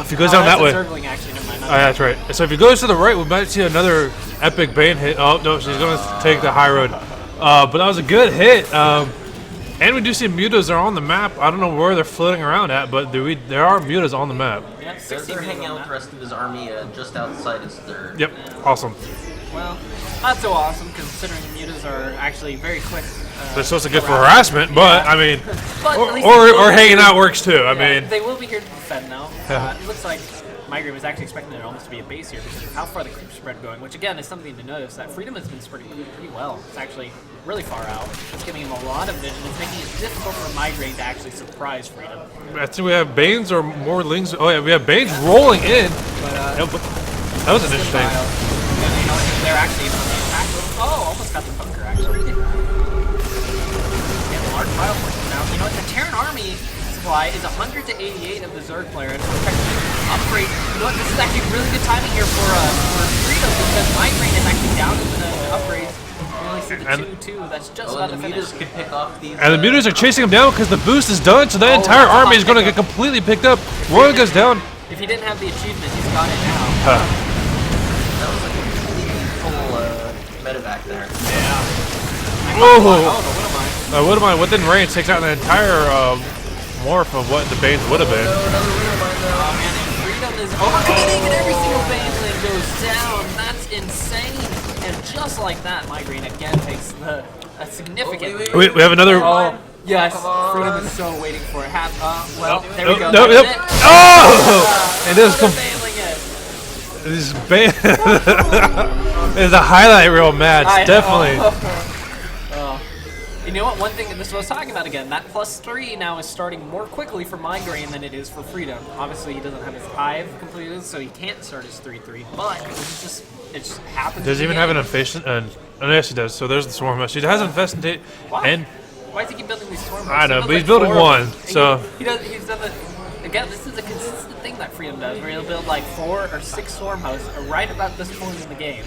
If he goes down that way. Zergling, actually, never mind. Oh, yeah, that's right. So if he goes to the right, we might see another epic Bane hit. Oh, no, she's going to take the high road. But that was a good hit. And we do see mutas are on the map. I don't know where they're floating around at, but there are mutas on the map. Yep, They're hanging out with the rest of his army just outside his third. Yep, awesome. Well, not so awesome considering the mutas are actually very quick. They're supposed to get for harassment, but I mean, But at least or hanging out works too. I mean, they will be here to defend now. It looks like Migraine was actually expecting there almost to be a base here because of how far the creep spread going, which again is something to notice that Freedom has been spreading pretty well. It's actually really far out. It's giving him a lot of vision. It's making it difficult for Migraine to actually surprise Freedom. I think we have Banes or more Lings. Oh yeah, we have Banes rolling in. But that was an interesting. They're actually able to attack. Oh, almost got the bunker actually. And large pile forces now. You know what? The Terran army supply is 100 to 88 of the Zerg player, and upgrade. You know what? This is actually really good timing here for Freedom because Migraine is actually down in the upgrades. We only see the 2-2. That's just about the to finish. mutas could pick off these. And the mutas are chasing him down because the boost is done, so that entire army is going to get completely picked up. One goes down. If he didn't have the achievement, he's got it now. That was a completely full medevac there. Yeah. What am I? Within range takes out the entire morph of what the Banes would have been. Oh man, and Freedom is overcommitting and every single Baneling goes down. That's insane. And just like that, Migraine again takes a significant We have another. yes, Freedom is so waiting for it. Well, there we go. No, That's no. it. Oh! And this Bailing it. is a highlight reel match, definitely. And you know what? One thing, and this is what I was talking about again, that +3 now is starting more quickly for Migraine than it is for Freedom. Obviously, he doesn't have his hive completed, so he can't start his 3-3, but it just happens. Does he even have an infestation? Oh, yes, he does. So there's the Swarm Host. He has an infestation. And why does he keep building these Swarm Hosts? I know, but he's building one. So he's done the. Again, this is a consistent thing that Freedom does, where he'll build like 4 or 6 Swarm Hosts right about this point in the game.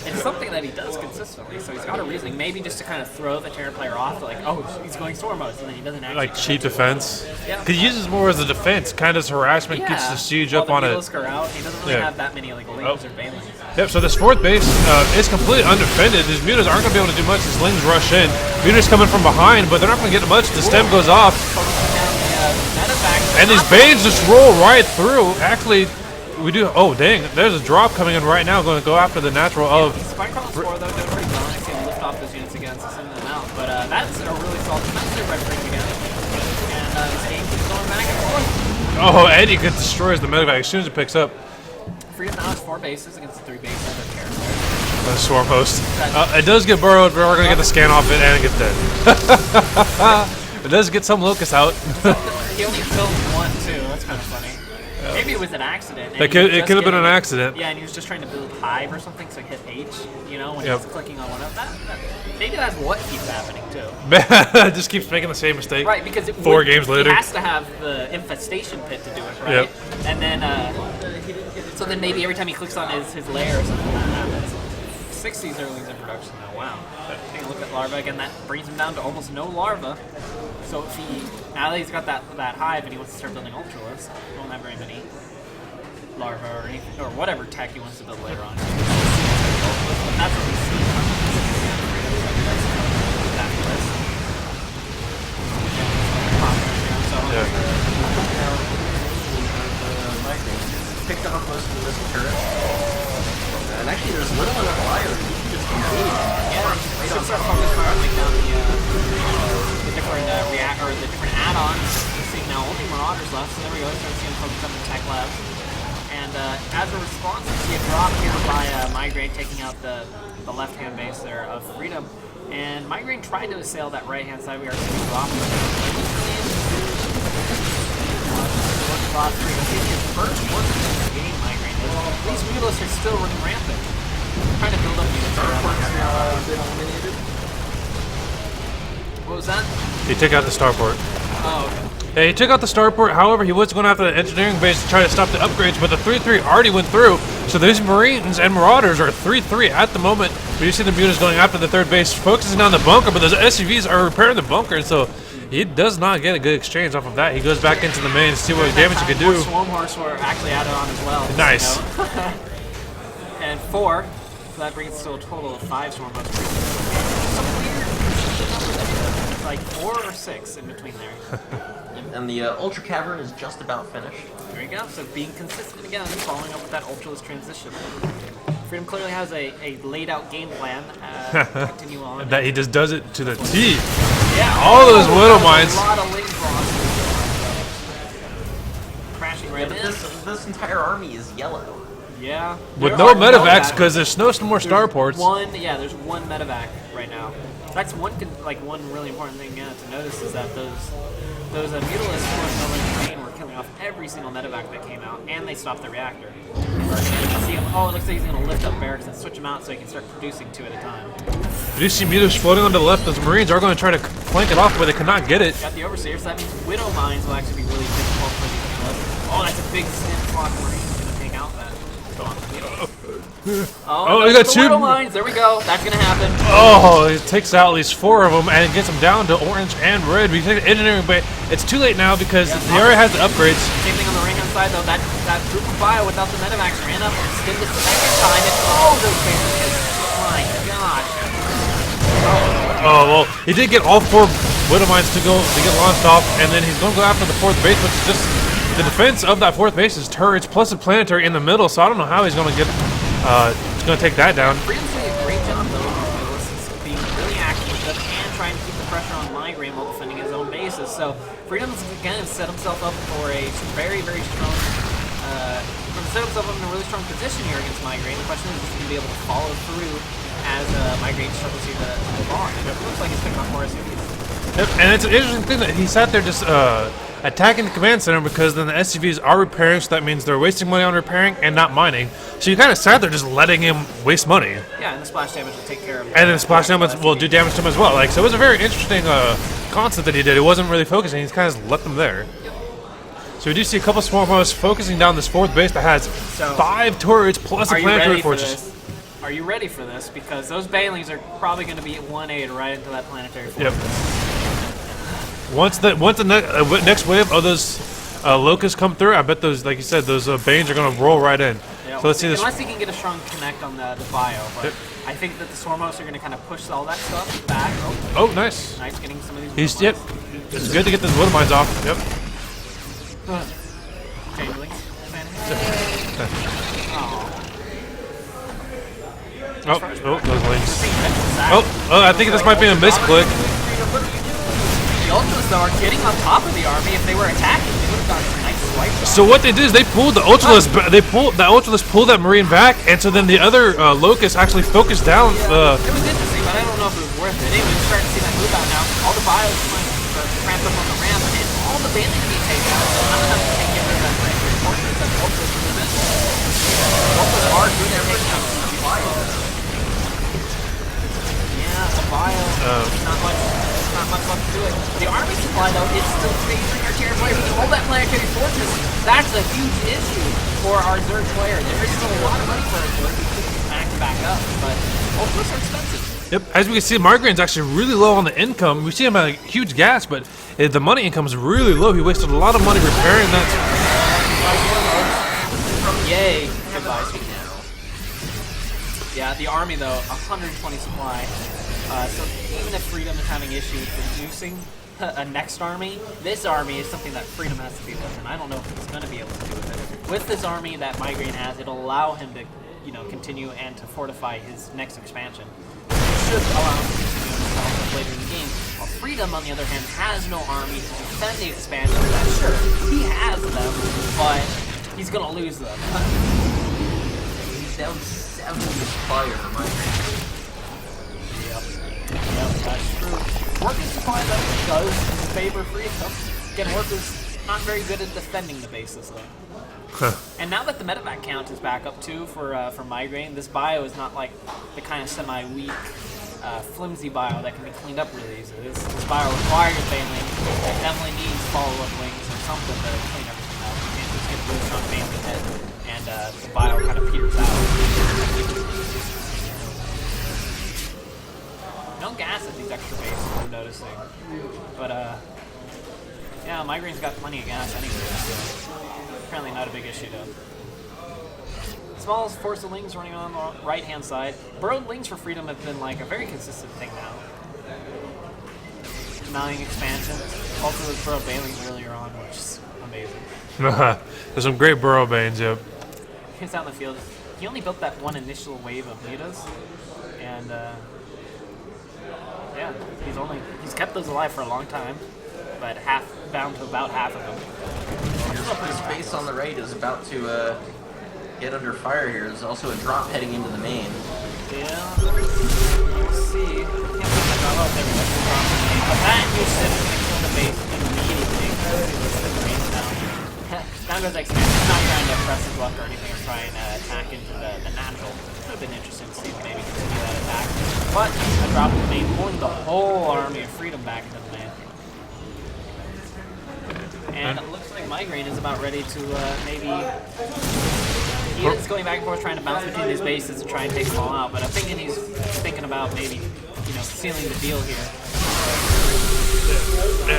It's something that he does consistently, so he's got a reasoning. Maybe just to kind of throw the Terran player off, like, oh, he's going Storm Host, and then he doesn't actually. like cheap defense. Yeah. Because he uses more as a defense, kind of as harassment, gets the siege up on it. Are out. He doesn't really have that many like Lings or Banelings. Yep, so this 4th base is completely undefended. His mutas aren't going to be able to do much as Lings rush in. Mutas coming from behind, but they're not going to get much. The stem goes off. And these Banes just roll right through. Actually, we do. Oh, dang. There's a drop coming in right now. Going to go after the natural of. Spike Crawl's 4, though, doing pretty well. I see him lift off those units again, so sending them out. But that's a really solid defensive red ring again. And this game keeps going back and forth. Oh, Eddie destroys the medevac as soon as it picks up. Freedom now has 4 bases against the 3 bases of Terran. The Swarm Host. It does get burrowed, but we're going to get the scan off it, and it gets dead. It does get some Locust out. He only killed 1, too. That's kind of funny. Maybe it was an accident. It could have been an accident. Yeah, and he was just trying to build Hive or something, so he hit H, you know, when he was clicking on one of that. Maybe that's what keeps happening, too. It just keeps making the same mistake. Right, because it 4 games later. He has to have the Infestation Pit to do it, right? Yep. And then, so then maybe every time he clicks on his lair or something that happens. 60s earlings in production, though. Wow. Taking a look at larva again, that brings him down to almost no larva. So if now that he's got that hive and he wants to start building Ultralisk, he won't have very many larva or anything, or whatever tech he wants to build later on. But that's what we see. Picked off most of this turret. And actually, there's little enough fire. You can just engage. Yeah, we should start focusing firing down the different the different add-ons. We're seeing now only Marauders left, so there we go. Start seeing focus on the tech labs. And as a response, we see a drop here by Migraine taking out the left-hand base there of Freedom. And Migraine tried to assail that right-hand side. We are seeing a drop. Lost Freedom. This is his first one in this game, Migraine. These Mutalisks are still running rampant. Trying to build up units around. What was that? He took out the starport. Oh, okay. Yeah, he took out the starport. However, he was going after the engineering base to try to stop the upgrades, but the 3-3 already went through. So these Marines and Marauders are 3-3 at the moment. But you see the mutas going after the 3rd base, focusing on the bunker, but those SUVs are repairing the bunker, so he does not get a good exchange off of that. He goes back into the main to see what damage he can do. Swarm Horse were actually added on as well. Nice. You know? And 4, so that brings us to a total of 5 Swarm Horse. Some weird numbers, like 4 or 6 in between there. And the Ultra Cavern is just about finished. There you go. So being consistent again, following up with that Ultraless transition. Freedom clearly has a laid out game plan to continue on. That he just does it to the T. Yeah, all those Widow Mines. A lot of Lings crashing right in. This entire army is yellow. Yeah. With no medevacs because there's no more starports. There's one medevac right now. That's one really important thing to notice is that those Mutalisks going over the train were killing off every single medevac that came out, and they stopped the reactor. See him, it looks like he's going to lift up barracks and switch them out so he can start producing 2 at a time. You see Mutas floating on the left. Those Marines are going to try to flank it off, but they cannot get it. Got the Overseer, so that means Widow Mines will actually be really difficult for these Mutalisks. Oh, that's a big stim flock Marine. He's going to take out that. We got 2 Widow Mines. There we go. That's going to happen. Oh, it takes out at least 4 of them and it gets them down to orange and red. We take the engineering, but it's too late now because he already has the upgrades. Same thing on the right-hand side, though. That group of bio without the medevacs ran up and stimmed the second time. And those bandits. My gosh. Oh, well, he did get all 4 Widow Mines to get launched off, and then he's going to go after the 4th base, which is just the defense of that 4th base is turrets plus a planetary in the middle, so I don't know how he's going to get, he's going to take that down. Freedom's doing a great job, though, with being really active and trying to keep the pressure on Migraine while defending his own bases. So Freedom's, again, set himself up for a very, very strong, set himself up in a really strong position here against Migraine. The question is, he's going to be able to follow through as Migraine struggles to move on. And it looks like he's picking up more SCVs. Yep, and it's an interesting thing that he sat there just attacking the command center because then the SCVs are repairing, so that means they're wasting money on repairing and not mining. So you kind of sat there just letting him waste money. Yeah, and the splash damage will take care of it. And then the splash damage will do damage to him as well. Like, so it was a very interesting concept that he did. It wasn't really focusing. He's kind of just let them there. Yep. So we do see a couple small modes focusing down this fourth base that has 5 turrets plus a planetary fortress. Are you ready for this? Because those Banelings are probably going to be 1-8 right into that planetary fortress. Yep. Once the next wave of those locusts come through, I bet those, like you said, those Banes are going to roll right in. Yeah, so let's see this. Unless he can get a strong connect on the bio, but yep. I think that the Stormhosts are going to kind of push all that stuff back. Oh, nice. Nice getting some of these. Yep. It's good to get those wood mines off. Yep. Changelings. Oh, those links. Oh, I think this might be a misclick. The Ultras, though, are getting on top of the army. If they were attacking, they would have gotten a nice swipe. So what they did is they pulled the Ultralisk. Pulled that Marine back, and so then the other Locusts actually focused down. It was interesting, but I don't know if it was worth it. Anyway, we're starting to see that move out now. All the bios are cramped up on the ramp, and all the bandits being taken out. So I'm enough to get rid of that planetary fortress that the Ultras are doing. The Ultras are good at taking out the bios. Yeah, the bio. Not much left to do it. The army supply, though, is still favoring our tier player. If we can hold that planetary fortress, that's a huge issue for our Zerg player. There is still a lot of money for our Zerg to back up, but Ultras are expensive. Yep, as we can see, Margraine's actually really low on the income. We see him at a huge gas, but the money income is really low. He wasted a lot of money repairing that. Yay, goodbye, sweet now. Yeah, the army, though, 120 supply. So even if Freedom is having issues producing a next army, this army is something that Freedom has to deal with, and I don't know if it's going to be able to deal with it. With this army that Migraine has, it'll allow him to, continue and to fortify his next expansion. It should allow him to continue himself later in the game. While Freedom, on the other hand, has no army to defend the expansion. That sure, he has them, but he's going to lose them. He's down 7 fire, Migraine. Yep, that's true. Workers supply, though, does favor Freedom. Again, Workers not very good at defending the bases, though. And now that the medevac count is back up, too, for Migraine, this bio is not like the kind of semi-weak, flimsy bio that can be cleaned up really easily. This bio requires Baneling. It definitely needs follow-up wings or something to clean everything up. You can't just get a really strong Baneling hit, and the bio kind of peters out. No gas at these extra bases, I'm noticing. But, yeah, Migraine's got plenty of gas anyway, so apparently not a big issue, though. Small force of lings running on the right-hand side. Burrowed lings for Freedom have been, like, a very consistent thing now. Denying expansion. Also, those burrowed banelings earlier on, which is amazing. There's some great burrow banes, yep. He's out in the field. He only built that one initial wave of Nidas, and, yeah, he's kept those alive for a long time, but down to about half of them. This base on the right is about to get under fire here. There's also a drop heading into the main. Yeah, we'll see. Can't put that drop out there, but that's the drop in the main. But that new ship is going to kill the base immediately. Let's the main down. Down goes expansion. He's not trying to press his luck or anything or try and attack into the natural. Would have been interesting to see if maybe continue that attack. But a drop in the main, pulling the whole army of Freedom back into the main. And it looks like Migraine is about ready to maybe... He is going back and forth trying to bounce between these bases to try and take them all out, but I'm thinking he's thinking about maybe, sealing the deal here.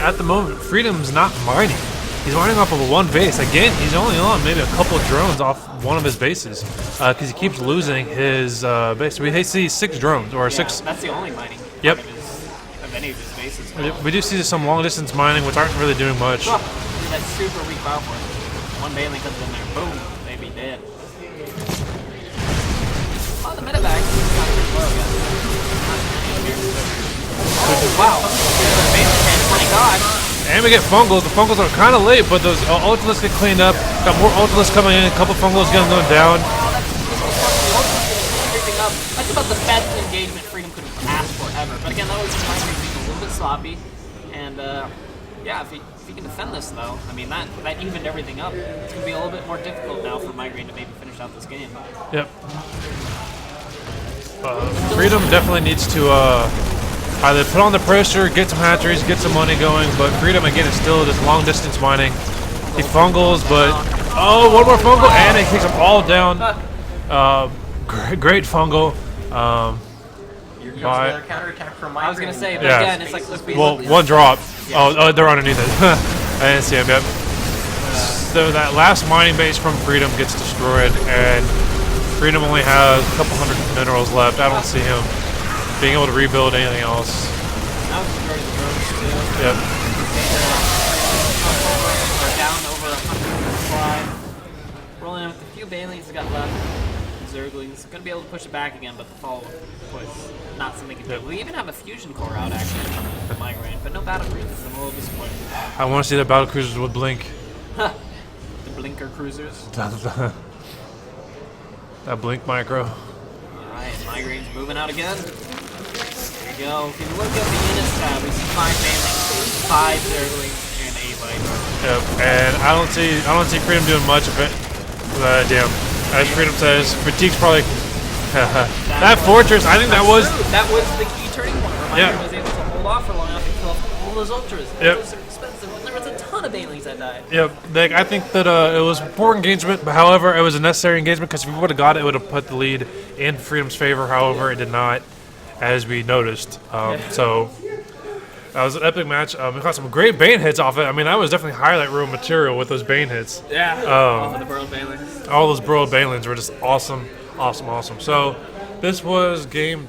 At the moment, Freedom's not mining. He's mining off of one base. Again, he's only on maybe a couple of drones off one of his bases because he keeps losing his base. We see 6 drones or 6. That's the only mining. Yep. Of any of his bases. We do see some long distance mining, which aren't really doing much. Oh, that's super weak power for him. One Baneling comes in there, boom, maybe dead. Oh, the medevac. Oh, wow. My God. And we get fungals. The fungals are kind of late, but those ultralisks get cleaned up. Got more ultralisks coming in. A couple fungals getting them down. That's about the best engagement Freedom could have asked for ever. But again, that was Migraine being a little bit sloppy. And yeah, if he can defend this though, I mean that evened everything up. It's gonna be a little bit more difficult now for Migraine to maybe finish out this game. Yep. Freedom definitely needs to either put on the pressure, get some hatcheries, get some money going. But Freedom again is still just long distance mining. He fungles, but one more fungal, and it kicks them all down. Great fungal. Here comes another counterattack from Migraine. I was gonna say, but Yeah. again, it's like Well, one drop. Oh, they're underneath it. I didn't see him yet. So that last mining base from Freedom gets destroyed, and Freedom only has a couple hundred minerals left. I don't see him being able to rebuild anything else. Now it's destroying the drones too. Yep. Are down over 100 supply. Rolling in with a few Banelings he's got left. Zerglings gonna be able to push it back again, but the follow was not something he could do. We even have a fusion core out actually from Migraine, but no battle cruisers. I'm a little disappointed. I want to see that battle cruisers would blink. The blinker cruisers. That blink micro. Alright, Migraine's moving out again. There you go. If you look at the units tab, we see 5 Banelings, 5 Zerglings, and 8 Vikings. Yep. And I don't see Freedom doing much of it. Damn. As Freedom says, fatigue's probably that fortress. I think that was the key turning point. Where Migraine was able to hold off for long enough to kill off all those ultras. Yep. Those are expensive. And there was a ton of Banelings that died. Yep. Like, I think that it was poor engagement, but however, it was a necessary engagement because if we would have got it, it would have put the lead in Freedom's favor. However, it did not, as we noticed. So that was an epic match. We got some great Bane hits off it. I mean, that was definitely highlight reel material with those Bane hits. Yeah. All of the burrowed Banelings. All those burrowed Banelings were just awesome. So this was game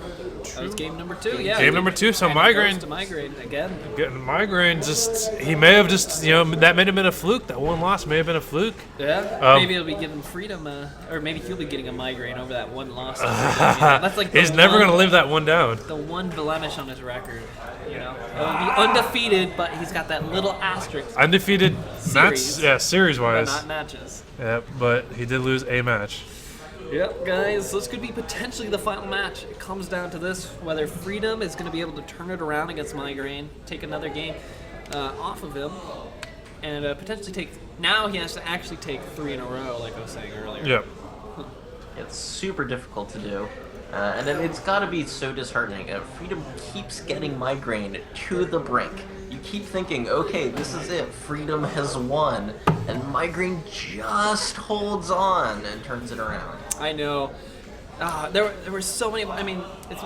That was game number 2, yeah. Game number 2, so and Migraine. To Migraine again. Getting Migraine, he may have just, that may have been a fluke. That one loss may have been a fluke. Yeah. Maybe he'll be giving Freedom, or maybe he'll be getting a Migraine over that one loss. That's like he's never going to live that one down. The one blemish on his record. He'll be undefeated, but he's got that little asterisk. Undefeated series, series-wise. But not matches. Yeah, but he did lose a match. Yep, guys, this could be potentially the final match. It comes down to this, whether Freedom is going to be able to turn it around against Migraine, take another game off of him, and potentially take... Now he has to actually take 3 in a row, like I was saying earlier. Yep. It's super difficult to do. And it's got to be so disheartening. Freedom keeps getting Migraine to the brink. You keep thinking, okay, this is it. Freedom has won. And Migraine just holds on and turns it around. I know. There were so many. I mean, that's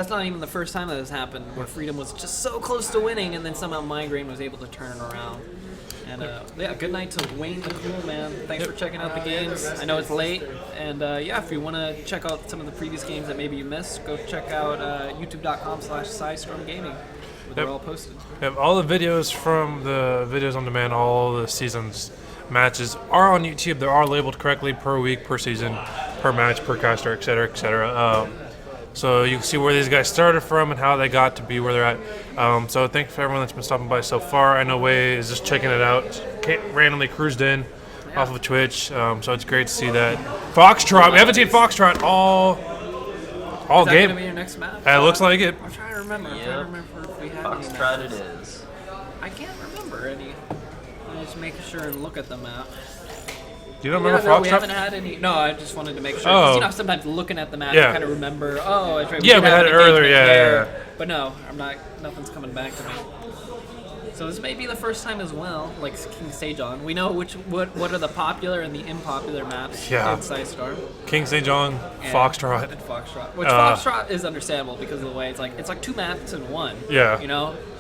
not even the first time that has happened where Freedom was just so close to winning, and then somehow Migraine was able to turn it around. And yeah, good night to Wayne the Cool Man. Thanks for checking out the games. I know it's late, and yeah, if you want to check out some of the previous games that maybe you missed, go check out youtube.com/SciStormGaming. They're all posted. Yep, all the videos from the videos on demand, all the seasons matches are on YouTube. They are labeled correctly per week, per season, per match, per caster, etc., etc. So you can see where these guys started from and how they got to be where they're at. So thank you for everyone that's been stopping by so far. I know Way is just checking it out. Randomly cruised in off of Twitch, so it's great to see that. Foxtrot, we haven't seen Foxtrot all Is that game. gonna be your next map? It looks like it. I'm trying to remember. I'm trying to remember if we had any Foxtrot it maps. is. I can't remember any. I'm just making sure and look at the map. You don't remember No, Foxtrot? we haven't had any. No, I just wanted to make sure. Oh. 'Cause, sometimes looking at the map, Yeah. you kind of remember. Oh, it's right. Yeah, we did have had an it earlier, engagement yeah, there. yeah. But no, I'm not. Nothing's coming back to me. So this may be the first time as well, like King Sejon. We know what are the popular and the unpopular maps Yeah. in SciStorm. King St. John, And- Foxtrot. And Foxtrot. Which Foxtrot is understandable because of the way it's like 2 maps in one. Yeah.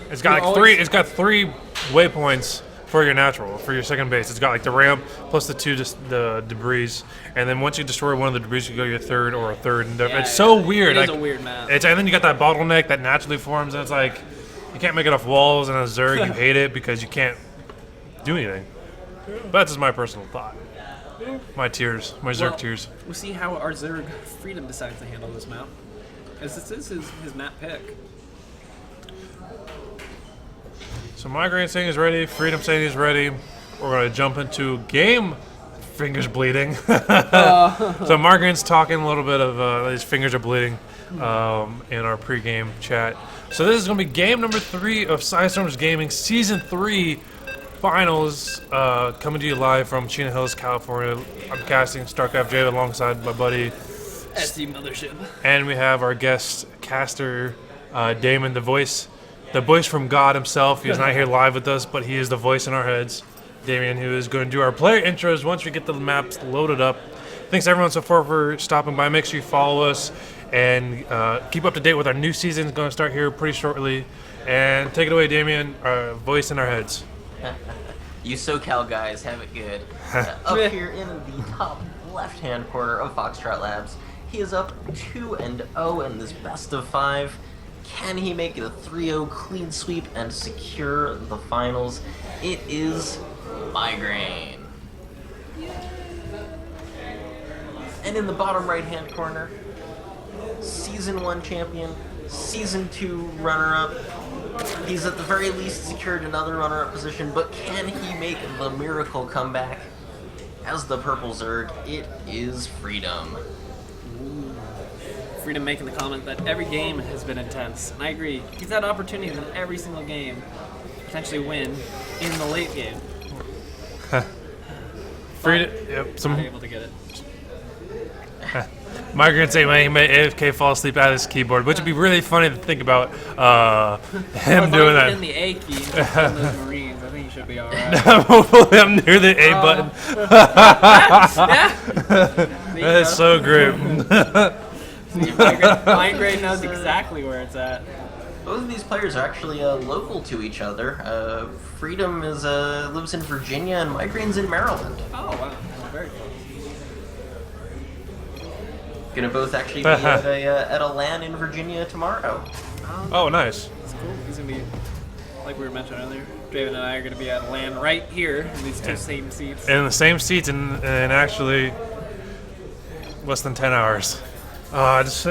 It's got You like always- 3. It's got 3 waypoints for your natural, for your second base. It's got like the ramp plus the 2 the debris, and then once you destroy one of the debris, you go your third or a third. And Yeah, it's so weird. It is like, a weird map. and then you got that bottleneck that naturally forms, and it's like you can't make it off walls. And as Zerg, you hate it because you can't do anything. But that's just my personal thought. My tears, my Zerg tears. We'll see how our Zerg Freedom decides to handle this map. As this is his map pick. So Migraine saying he's ready, Freedom saying he's ready. We're going to jump into game fingers bleeding. So Margaret's talking a little bit of his fingers are bleeding in our pregame chat. So this is going to be game number 3 of Sidestorms Gaming Season 3 Finals, coming to you live from Chino Hills, California. I'm casting StarCraft Jade alongside my buddy SC Mothership. and we have our guest caster, Damon, the voice from God himself. He's not here live with us, but he is the voice in our heads. Damien, who is going to do our player intros once we get the maps loaded up. Thanks everyone so far for stopping by. Make sure you follow us and keep up to date with our new season. It's going to start here pretty shortly. And take it away, Damien, our voice in our heads. You SoCal guys have it good. Up here in the top left-hand corner of Foxtrot Labs, he is up 2-0 in this best of 5. Can he make it a 3-0 clean sweep and secure the finals? It is Migraine. And in the bottom right-hand corner, Season 1 champion, Season 2 runner-up. He's at the very least secured another runner-up position, but can he make the miracle comeback? As the purple Zerg, it is Freedom. Freedom making the comment that every game has been intense, and I agree. He's had opportunities in every single game to potentially win in the late game. Freedom, yep, Not able to get it. Migrant saying he may AFK fall asleep at his keyboard, which would be really funny to think about him doing that. In the A key, in those Marines, I think he should be alright. Hopefully I'm near the A button. That is so great. Migraine knows exactly where it's at. Both of these players are actually local to each other. Freedom is lives in Virginia and Migraine's in Maryland. Oh, wow. Very close. Gonna both actually be at a LAN in Virginia tomorrow. Oh, nice. That's cool. He's gonna be, like we were mentioning earlier, Draven and I are gonna be at a LAN right here in these two same seats. In the same seats and actually less than 10 hours. I just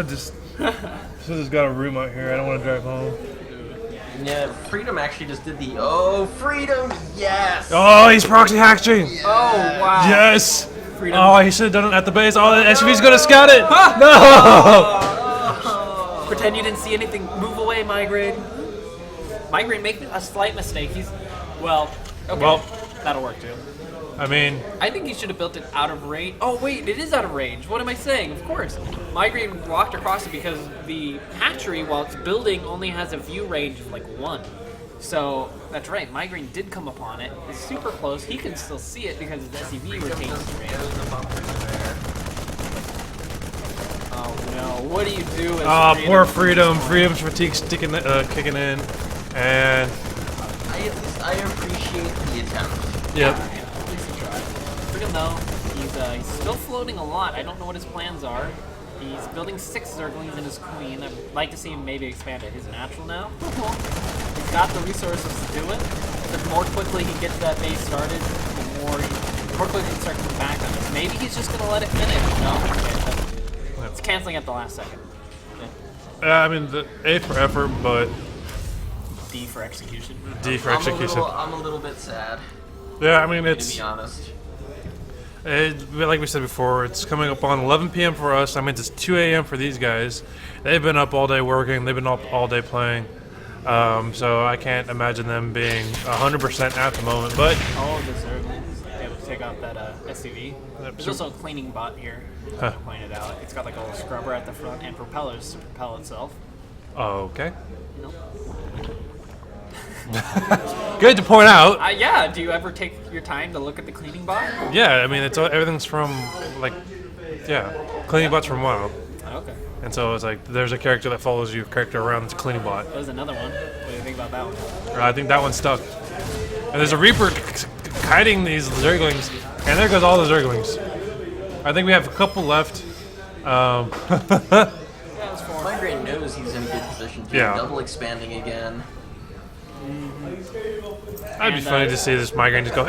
got a room out here. I don't want to drive home. Yeah, Freedom actually just did the Freedom, yes! Oh, he's proxy hacking. Yes. Oh, wow. Yes. Freedom. Oh, he should have done it at the base. Oh, the SUV's gonna scout it. No. Pretend you didn't see anything. Move away, Migraine. Migraine, make a slight mistake. He's, well, okay. Well, that'll work too. I mean, I think he should have built it out of range. Oh, wait, it is out of range. What am I saying? Of course. Migraine walked across it because the hatchery, while it's building, only has a view range of like 1. So, that's right. Migraine did come upon it. It's super close. He can still see it because his SUV retains the range. Oh, no. What do you do as poor Freedom. Freedom's fatigue's kicking in. And I appreciate the attempt. yep. Freedom, though, he's still floating a lot. I don't know what his plans are. He's building 6 Zerglings in his queen. I'd like to see him maybe expand it. His natural now. He's got the resources to do it. The more quickly he gets that base started, the more quickly he can start coming back on it. Maybe he's just going to let it finish. No, he can't. It's canceling at the last second. I mean, the A for effort, but D for execution. D for execution. I'm a little bit sad, Yeah, I mean, to it's be honest. like we said before, it's coming up on 11 p.m. for us. I mean, it's 2 a.m. for these guys. They've been up all day working. They've been up all day playing. So I can't imagine them being 100% at the moment. But All of the Zerglings able to take out that SUV. There's also a cleaning bot here. I pointed out. It's got like a little scrubber at the front and propellers to propel itself. okay, Nope. good to point out. Yeah, do you ever take your time to look at the cleaning bot? Yeah, I mean, it's everything's from cleaning bots from WoW. Okay. And so it's like there's a character that follows your character around the cleaning bot. There's another one. What do you think about that one? I think that one's stuck. And there's a Reaper kiting these Zerglings, and there goes all the Zerglings. I think we have a couple left. Migraine knows he's in a good position to double expanding again. That'd be funny to see this Migraine just go,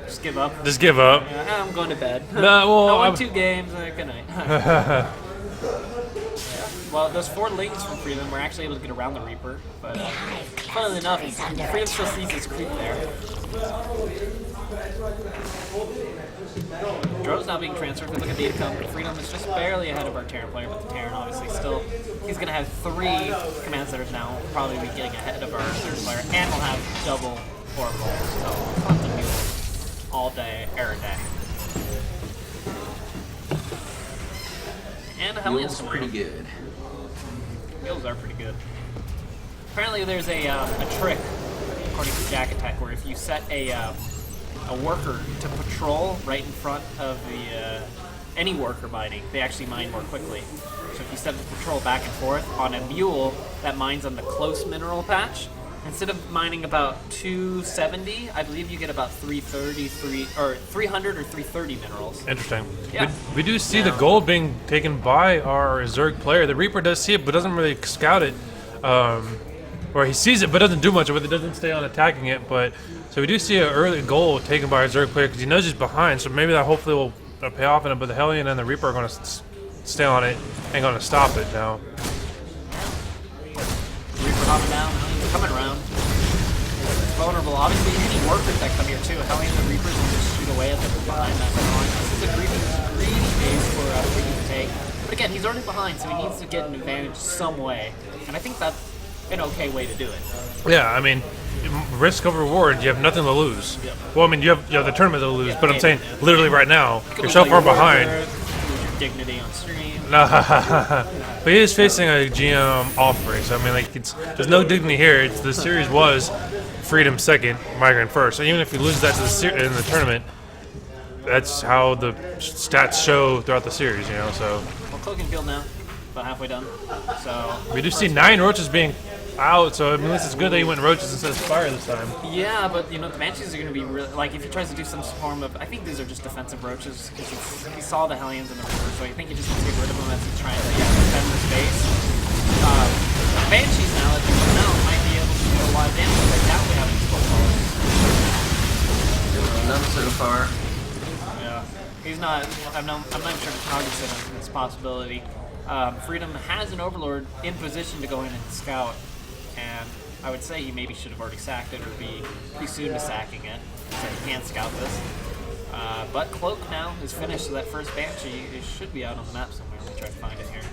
Just give up. just give up. I'm going to bed. No, well, I won 2 games. Good night. Well, those 4 lings from Freedom were actually able to get around the Reaper, but funnily enough, Freedom still sees his creep there. Drone's now being transferred. If we look at the income, Freedom is just barely ahead of our Terran player, but the Terran obviously still, he's going to have 3 command centers now, probably be getting ahead of our third player, and we'll have double orbital, so tons of mules all day, every day. And the Hellions pretty good. Mules are pretty good. Apparently there's a trick, according to Jack Attack, where if you set a worker to patrol right in front of the any worker mining, they actually mine more quickly. So if you set the patrol back and forth on a mule that mines on the close mineral patch, instead of mining about 270, I believe you get about 300 or 330 minerals. Interesting. Yeah. We do see the gold being taken by our Zerg player. The Reaper does see it, but doesn't really scout it. Or he sees it, but doesn't do much with it. Doesn't stay on attacking it. But so we do see an early goal taken by our Zerg player because he knows he's behind. So maybe that hopefully will pay off in it. But the Hellion and the Reaper are going to stay on it and going to stop it now. Reaper hopping down, Hellions coming around. It's vulnerable. Obviously, any workers that come here too, Hellions and Reapers will just shoot away at them behind that line. This is a greedy base for Freedom to take. But again, he's already behind, so he needs to get an advantage some way. And I think that's an okay way to do it. Yeah, I mean, risk over reward, you have nothing to lose. Yep. Well, I mean, you have the tournament to lose, but I'm saying yeah. literally right now, You you're so lose far all your behind. workers, lose your dignity on stream. But he is facing a GM off race. I mean, like, there's no dignity here. The series was Freedom second, Migrant first. So even if he loses that to in the tournament, that's how the stats show throughout the series, you know. So Well, Cloak and Field now, about halfway done. So we do see 9 roaches being out. So I mean, it's good that he went roaches instead of fire this time. yeah, but you know the Banshees are going to be really, like if he tries to do some form of, I think these are just defensive roaches because he saw the Hellions in the river, so I think he just needs to get rid of them as he's trying to defend the space. Banshees now, as you know, might be able to do a lot of damage. I doubt we have any spell callers. None so far. Yeah, he's not. I'm not sure he's cognizant of this possibility. Freedom has an Overlord in position to go in and scout, and I would say he maybe should have already sacked it or be pretty soon to sacking it, so he can scout this. But Cloak now is finished, so that first Banshee should be out on the map somewhere. Let me try to find it here.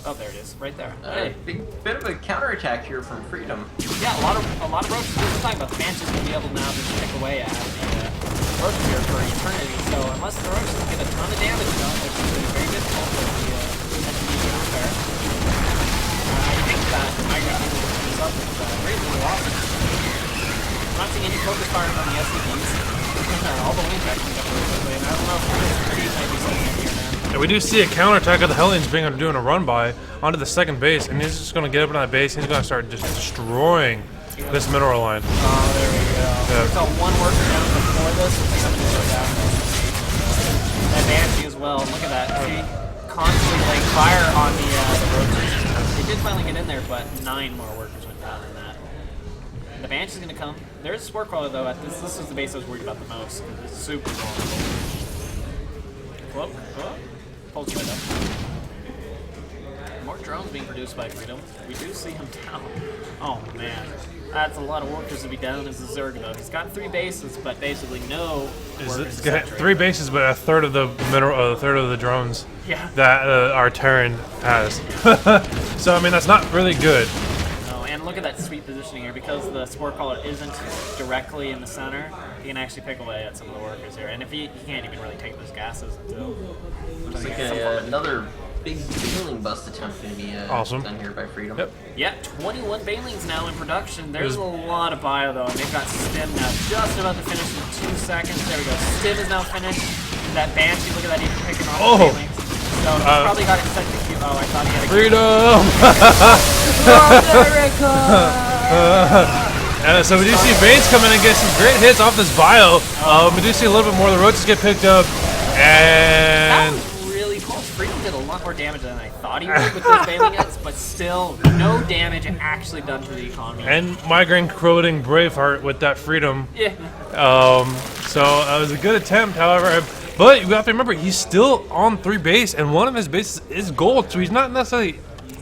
Oh, there it is, right there. Hey. Big bit of a counterattack here from Freedom. Yeah, a lot of roaches. We're talking about the Banshees will be able now to pick away at the roaches here for eternity. So unless the roaches get a ton of damage done, which is going to be very difficult for the SC2 there, I think that Migrant is up with great little losses. I'm not seeing any focus fire on the SCPs. All the lanes actually got really quickly, and I don't know if Creed might be something here now. Yeah, we do see a counterattack of the Hellions doing a run by onto the second base, and he's just going to get up on that base. He's going to start just destroying this mineral line. Oh, there we go. Yeah. We saw one worker down before this. Looks like somebody just down. That Banshee as well. Look at that. See? Constantly laying fire on the roaches. They did finally get in there, but 9 more workers went down in that. The Banshee's going to come. There's a Spore Crawler, though. This was the base I was worried about the most, because it's super vulnerable. Whoop, whoop. Pulse right up. More drones being produced by Freedom. We do see him down. Oh, man. That's a lot of workers to be down as a Zerg, though. He's got 3 bases, but basically no workers. He's got 3 bases, but a third of the drones Yeah. that our Terran has. So I mean, that's not really good. No, and look at that sweet positioning here. Because the Spore Crawler isn't directly in the center, he can actually pick away at some of the workers here. And if he can't even really take those gases until... Looks like another big Baneling bust attempt going to be awesome. done here by Freedom. Yep. Yeah, 21 Banelings now in production. There's a lot of bio, though, and they've got Stim now just about to finish in 2 seconds. There we go. Stim is now finished. That Banshee, look at that, even picking off the Banelings. So he's probably got it set to Q. Oh, I thought he had a Freedom! So we do see Banes come in and get some great hits off this bio. We do see a little bit more of the roaches get picked up. That And was really close. Freedom did a lot more damage than I thought he would with those Baneling hits, but still, no damage actually done to the economy. and Migraine quoting Braveheart with that Freedom. Yeah. So it was a good attempt, however. But you have to remember, he's still on 3 base, and one of his bases is gold, so he's not necessarily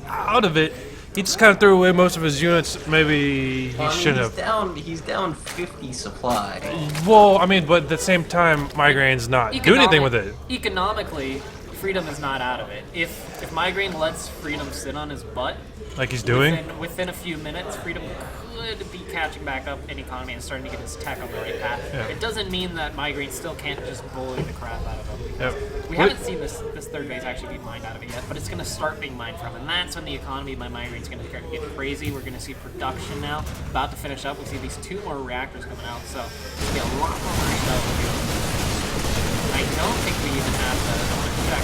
out of it. he just kind of threw away most of his units. Maybe he shouldn't have. He's down 50 supply. Well, I mean, but at the same time, Migraine's not doing anything with it. Economically, Freedom is not out of it. If Migraine lets Freedom sit on his butt, Like he's doing. Within a few minutes, Freedom could be catching back up in economy and starting to get his tech on the right path. Yeah. It doesn't mean that Migraine still can't just bully the crap out of him. Yep. We haven't seen this third base actually be mined out of it yet, but it's going to start being mined from, and that's when the economy by Migraine's going to start to get crazy. We're going to see production now about to finish up. We see these 2 more reactors coming out, so there's going to be a lot more mined out. I don't think we even have the check.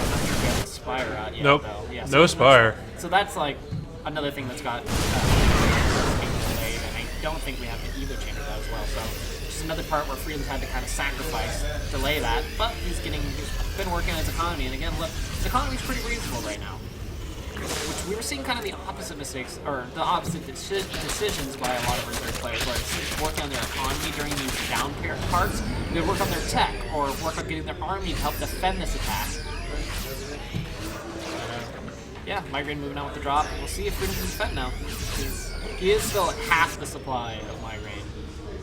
I'm not sure if we have the Spire out yet. Nope. Though. Yeah, No Spire. So that's like another thing that's got being delayed, and I don't think we have the Evo chamber that as well. So just another part where Freedom's had to kind of sacrifice, delay that, but he's been working on his economy, and again, look, his economy's pretty reasonable right now. Which we were seeing kind of the opposite mistakes, or the opposite decisions by a lot of reserve players, where it's working on their economy during these down parts. They work on their tech, or work on getting their army to help defend this attack. Yeah, Migraine moving out with the drop. We'll see if Freedom can defend now. He is still at half the supply of Migraine.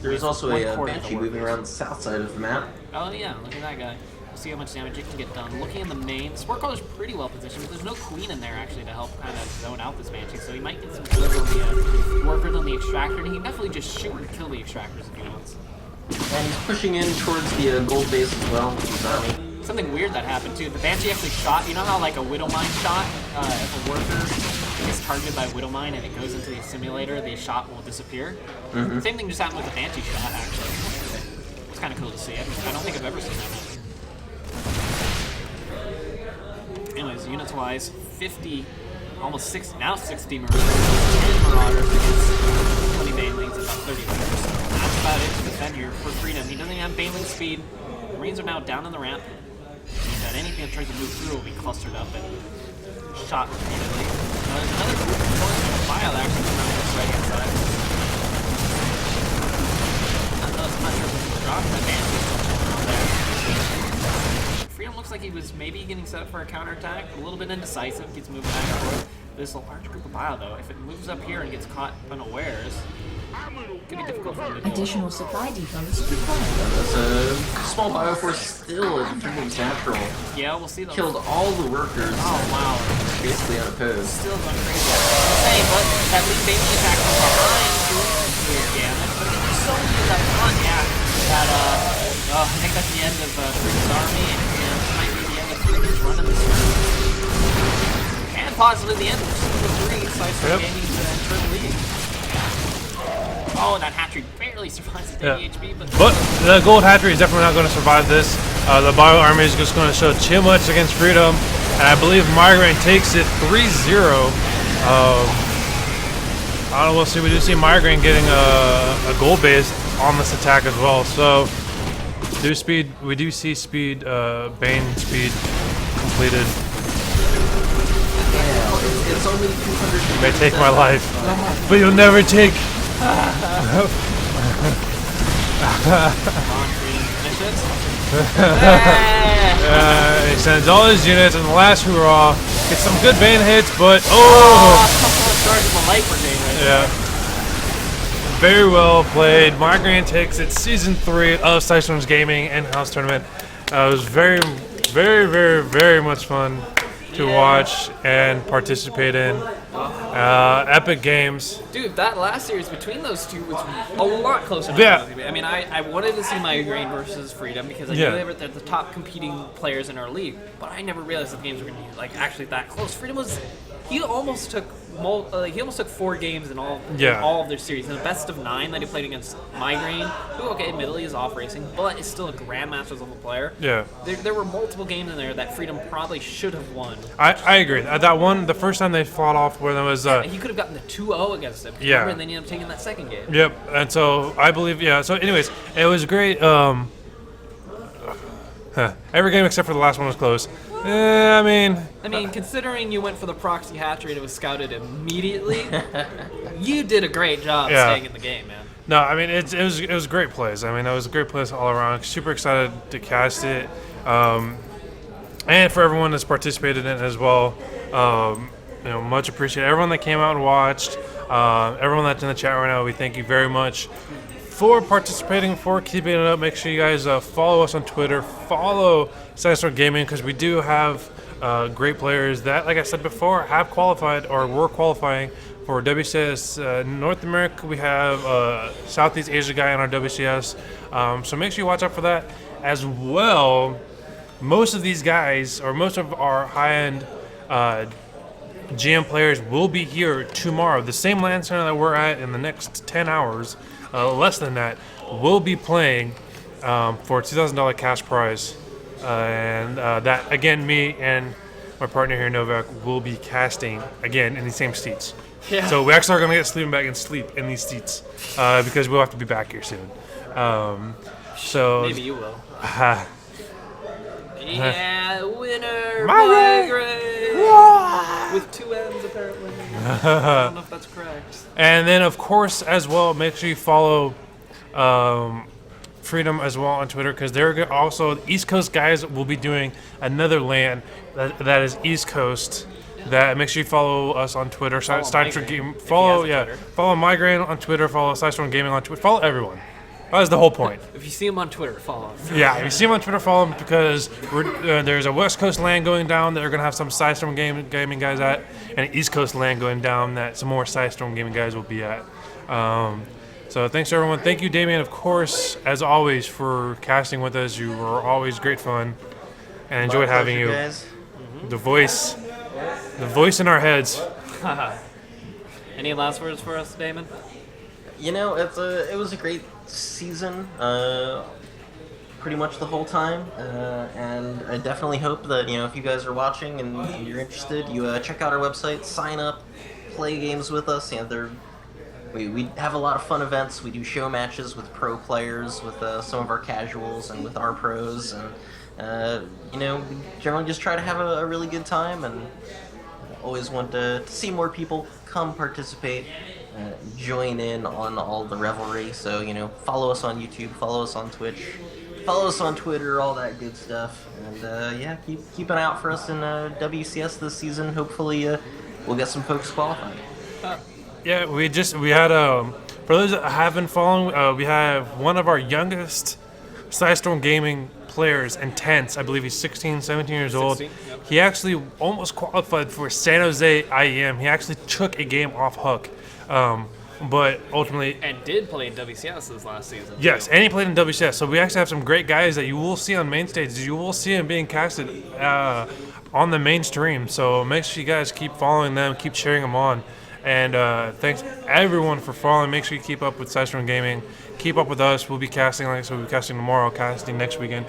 There's also a 1/4 of the Banshee workers. moving around the south side of the map. Oh yeah, look at that guy. We'll see how much damage it can get done. Looking in the main, Sport Caller's pretty well positioned, but there's no Queen in there actually to help kind of zone out this Banshee, so he might get some kills on the workers on the Extractor, and he can definitely just shoot and kill the Extractors if he wants. And he's pushing in towards the gold base as well with his army. Something weird that happened too. The Banshee actually shot. You know how like a Widow Mine shot, if a worker is targeted by Widow Mine and it goes into the simulator, the shot will disappear. Same thing just happened with the Banshee shot actually. It's kind of cool to see. I don't think I've ever seen that happen. Anyways, units wise, 50, almost 60, now 60 Marauders, 10 Marauders against 20 Banelings, about 30 Marines. So that's about it to defend here for Freedom. He doesn't even have Baneling speed. Marines are now down on the ramp. That anything that tries to move through will be clustered up and shot repeatedly. There's another group of file actually coming out this right hand side. I'm not sure if it's dropping that Banshee is still chilling out there. Freedom looks like he was maybe getting set up for a counterattack, a little bit indecisive, gets moving back and forth. There's a large group of bile though. If it moves up here and gets caught unawares, it could be difficult for him to do. Additional supply depots required. That's a small bioforce still defending natural. Yeah, we'll see. Killed all the workers. Oh wow. Basically unopposed. Still going crazy. Hey, but that lead Baneling attack from behind doing weird damage, but there's so many of that front, yeah. That I think that's the end of Freedom's army, and it might be the end of Freedom's run in this round. And possibly the end of SC2 Gaming's Turtle League. Oh, that hatchery barely survives the HP, but the gold hatchery is definitely not going to survive this. The bio army is just going to show too much against Freedom, and I believe Migraine takes it 3-0. I don't know, we'll see. We do see Migraine getting a gold base on this attack as well. So we do see speed, Bane speed completed. Yeah, it's only 200. You may take my life, but you'll never take. He sends all his units, and the last hurrah gets some good Bane hits, but yeah, very well played. Migraine takes it. Season 3 of SC2 Gaming in-house tournament. It was very, very, very, very much fun to watch and participate in. Epic games. Dude, that last series between those two was a lot closer. Yeah. I mean, I wanted to see Migraine versus Freedom because I knew they were the top competing players in our league, but I never realized that the games were going to be like actually that close. Freedom was, he almost took 4 games in all of their series. In the best of 9 that he played against Migraine, who admittedly is off racing, but is still a Grandmaster's level player. Yeah. There were multiple games in there that Freedom probably should have won. I agree. That one, the first time they fought off where there was he could have gotten the 2-0 against him. Yeah. And then he ended up taking that second game. Yep. And so I believe so anyways, it was great. Every game except for the last one was close. I mean, considering you went for the proxy hatchery and it was scouted immediately, you did a great job staying in the game, man. No, I mean it was great plays. I mean it was great plays all around. Super excited to cast it, and for everyone that's participated in it as well. much appreciated. Everyone that came out and watched, everyone that's in the chat right now, we thank you very much for participating, for keeping it up. Make sure you guys follow us on Twitter, follow SC2 Gaming, because we do have great players that, like I said before, have qualified or were qualifying for WCS North America. We have a Southeast Asia guy on our WCS, so make sure you watch out for that as well. Most of these guys, or most of our high-end GM players, will be here tomorrow. The same LAN center that we're at in the next 10 hours, less than that, will be playing for a $2,000 cash prize. And that, again, me and my partner here, Novak, will be casting, again, in the same seats. Yeah. So we actually are going to get sleeping bag and sleep in these seats because we'll have to be back here soon. So Maybe you will. Yeah, winner, Migraine! Migraine! With 2 M's, apparently. I don't know if that's correct. And then, of course, as well, make sure you follow Freedom as well on Twitter, because they're also East Coast guys will be doing another LAN that is East Coast. That make sure you follow us on Twitter. Follow Follow follow Migraine on Twitter. Follow SC2 Gaming on Twitter. Follow everyone. That's the whole point. If you see him on Twitter, follow him. Yeah, if you see him on Twitter, follow him, because there's a West Coast LAN going down that they're going to have some SC2 Gaming guys at, and an East Coast LAN going down that some more SC2 Gaming guys will be at. So thanks to everyone. Thank you, Damien, of course, as always, for casting with us. You were always great fun, and enjoyed having you. Guys. The voice in our heads. Any last words for us, Damon? You know, it was a great season, pretty much the whole time, and I definitely hope that, if you guys are watching and you're interested, you check out our website, sign up, play games with us. We have a lot of fun events. We do show matches with pro players, with some of our casuals, and with our pros, and we generally just try to have a really good time, and always want to see more people come participate, join in on all the revelry. So follow us on YouTube, follow us on Twitch, follow us on Twitter, all that good stuff, and keep an eye out for us in WCS this season. Hopefully we'll get some folks qualified. Yeah, we had for those that have been following, we have one of our youngest SC2 Gaming players, Intense. I believe he's 16, 17 years old. 16, yep. He actually almost qualified for San Jose IEM. He actually took a game off hook, but ultimately. And did play in WCS this last season. Yes, and he played in WCS. So we actually have some great guys that you will see on main stage. You will see him being casted on the main stream. So make sure you guys keep following them, keep cheering them on. And thanks everyone for following. Make sure you keep up with SC2 Gaming. Keep up with us. We'll be casting, like I said, we'll be casting tomorrow, casting next weekend.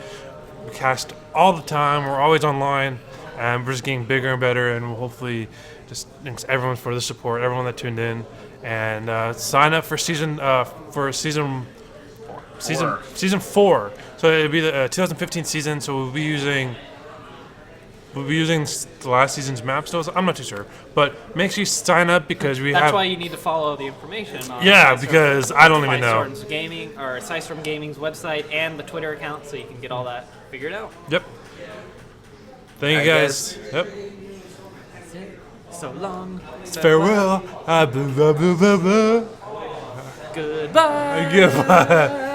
We cast all the time. We're always online. And we're just getting bigger and better. And we'll hopefully just thanks everyone for the support, everyone that tuned in. And sign up for season 4. So it'll be the 2015 season. So we'll be using the last season's map still. I'm not too sure, but make sure you sign up because That's why you need to follow the information. On because I don't even know. SC2 Gaming or SC2 Gaming's website and the Twitter account, so you can get all that figured out. Yep. Thank you guys. Yep. So long. Farewell. Goodbye. Goodbye.